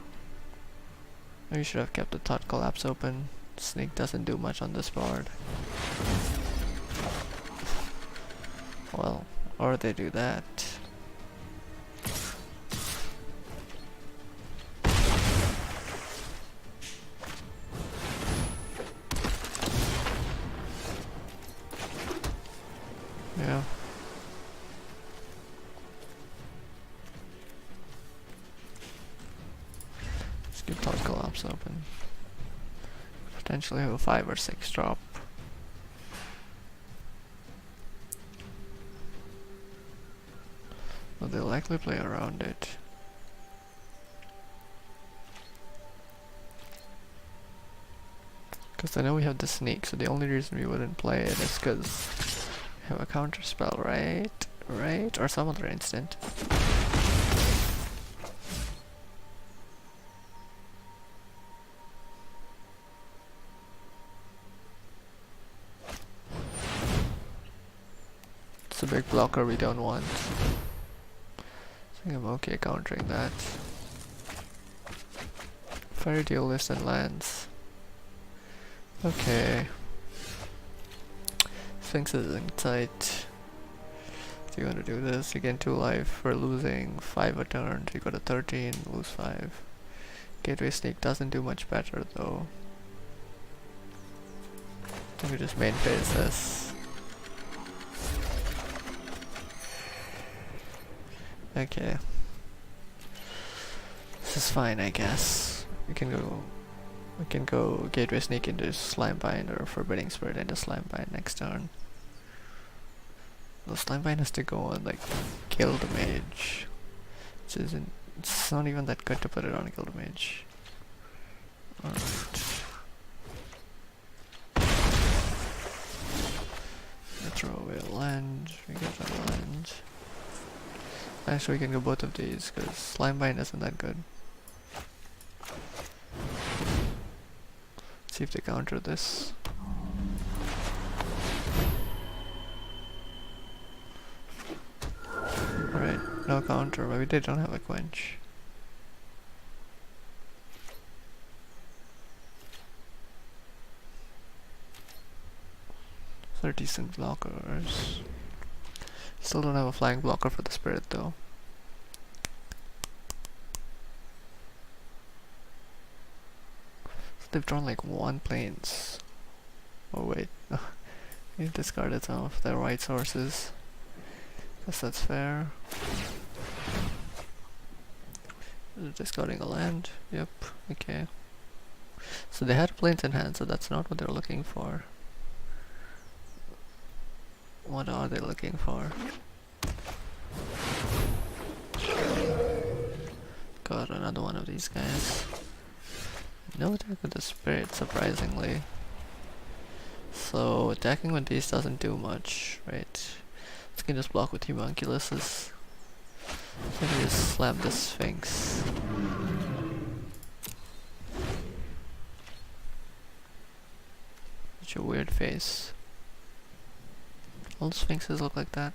Maybe should have kept the Thought Collapse open. Sneak doesn't do much on this board. Well, or they do that. Keep Thought Collapse open. Potentially have a 5 or 6 drop. But they'll likely play around it. Because I know we have the sneak, so the only reason we wouldn't play it is because we have a counter spell, right? Right? Or some other instant. It's a big blocker we don't want. I think I'm okay countering that. Fairy Duelist and lands. Okay. Sphinx is in tight. Do you want to do this? You gain 2 life for losing 5 a turn. You go to 13, lose 5. Gateway Sneak doesn't do much better though. I think we just main phase this. Okay. This is fine, I guess. We can go Gateway Sneak into Slimebind or Forbidding Spirit into Slimebind next turn. The Slimebind has to go on like Guildmage, which isn't. It's not even that good to put it on a Guildmage. Alright. Throw away a land. We get a land. Actually, we can go both of these because Slimebind isn't that good. See if they counter this. Alright, no counter. Maybe they don't have a quench. They're decent blockers. Still don't have a flying blocker for the spirit though. So they've drawn like 1 planes. Oh wait, they've discarded some of their white sources. Guess that's fair. They're discarding a land. Yep, okay. So they had planes in hand, so that's not what they're looking for. What are they looking for? Got another one of these guys. No attack with the spirit, surprisingly. So attacking with these doesn't do much, right? We can just block with Homunculuses. Maybe just slam the Sphinx. Such a weird face. All Sphinxes look like that.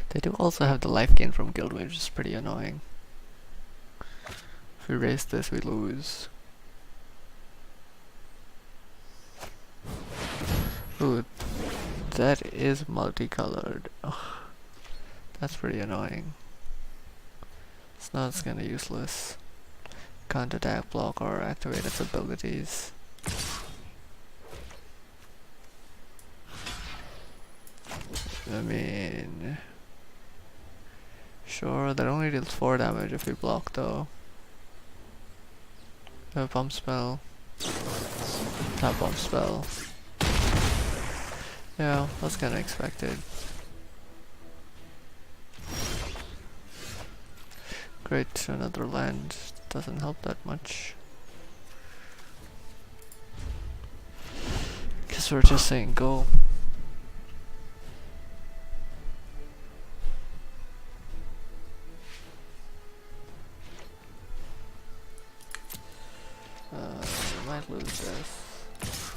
They do also have the life gain from Guildmage, which is pretty annoying. If we raise this, we lose. Ooh, that is multicolored. Ugh, that's pretty annoying. It's not kinda useless. Can't attack, block, or activate its abilities. I mean, sure, that only deals 4 damage if we block though. A pump spell. Not pump spell. Yeah, that's kinda expected. Great, another land. Doesn't help that much. Guess we're just saying go. We might lose this.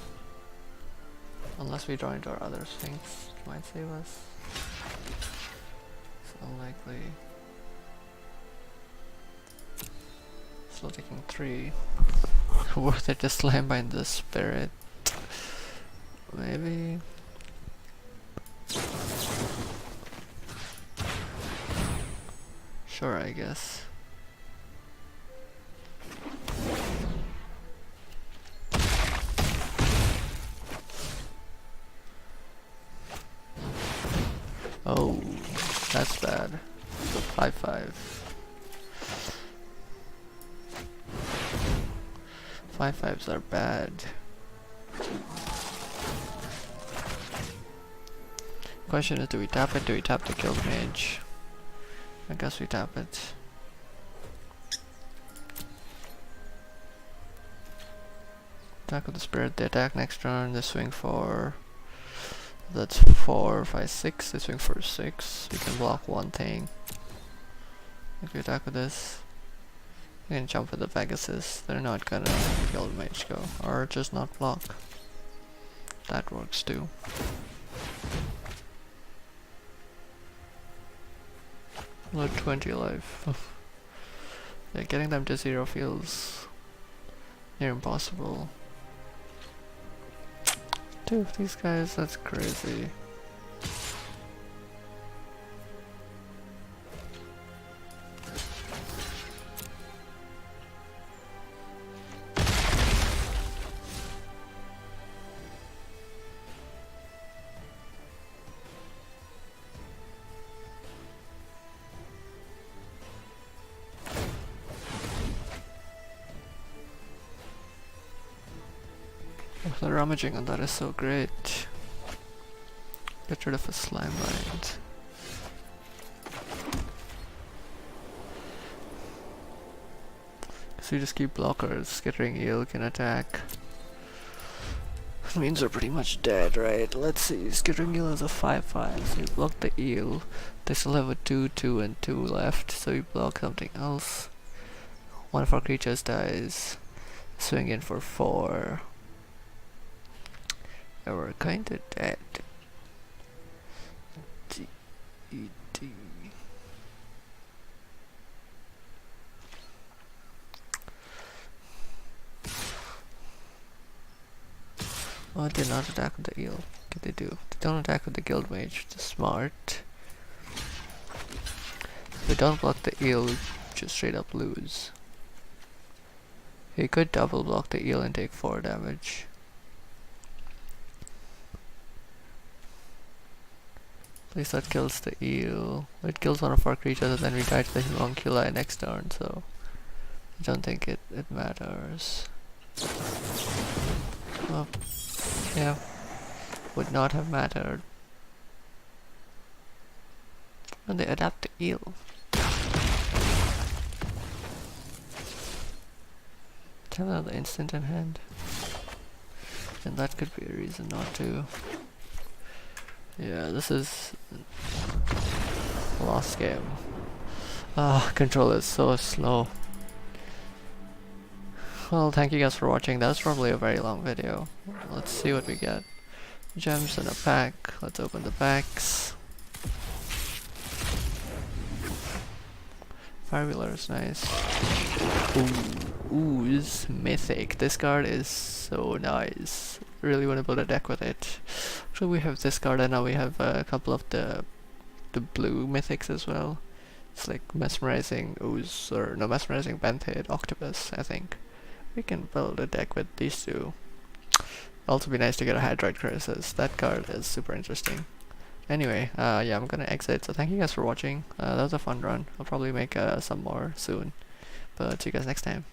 Unless we draw into our other Sphinx, which might save us. It's unlikely. Still taking 3. Worth it to Slimebind the spirit. Maybe. Sure, I guess. Oh, that's bad. 5/5. 5/5s are bad. Question is, do we tap it? Do we tap the guild mage? I guess we tap it. Attack with the spirit. They attack next turn. They swing for. That's 4, 5, 6. They swing for 6. We can block one thing. If we attack with this, we can jump with the Pegasus. They're not gonna guild mage go, or just not block. That works too. Load 20 life. Yeah, getting them to 0 feels near impossible. Two of these guys, that's crazy. The rummaging on that is so great. Get rid of a slime bind. So you just keep blockers. Skittering eel can attack. That means we're pretty much dead, right? Let's see. Skittering eel is a 5/5. So you block the eel. They still have a 2, 2, and 2 left. So you block something else. One of our creatures dies. Swing in for 4. And we're kinda dead. D. Oh, they not attack with the eel. What can they do? They don't attack with the guild mage, which is smart. If we don't block the eel, we just straight up lose. He could double block the eel and take 4 damage. At least that kills the eel. It kills one of our creatures and then we die to the homunculi next turn, so I don't think it matters. Well, yeah, would not have mattered. And they adapt the eel. Have another instant in hand. And that could be a reason not to. Yeah, this is a lost game. Control is so slow. Well, thank you guys for watching. That was probably a very long video. Let's see what we get. Gems in a pack. Let's open the packs. Firewheeler is nice. Ooze mythic. This card is so nice. Really want to build a deck with it. So we have this card and now we have a couple of the blue mythics as well. It's like mesmerizing ooze, or no, mesmerizing benthic octopus, I think. We can build a deck with these two. Also be nice to get a Hadroid Crisis. That card is super interesting. Anyway, yeah, I'm gonna exit, so thank you guys for watching. That was a fun run. I'll probably make some more soon. But see you guys next time.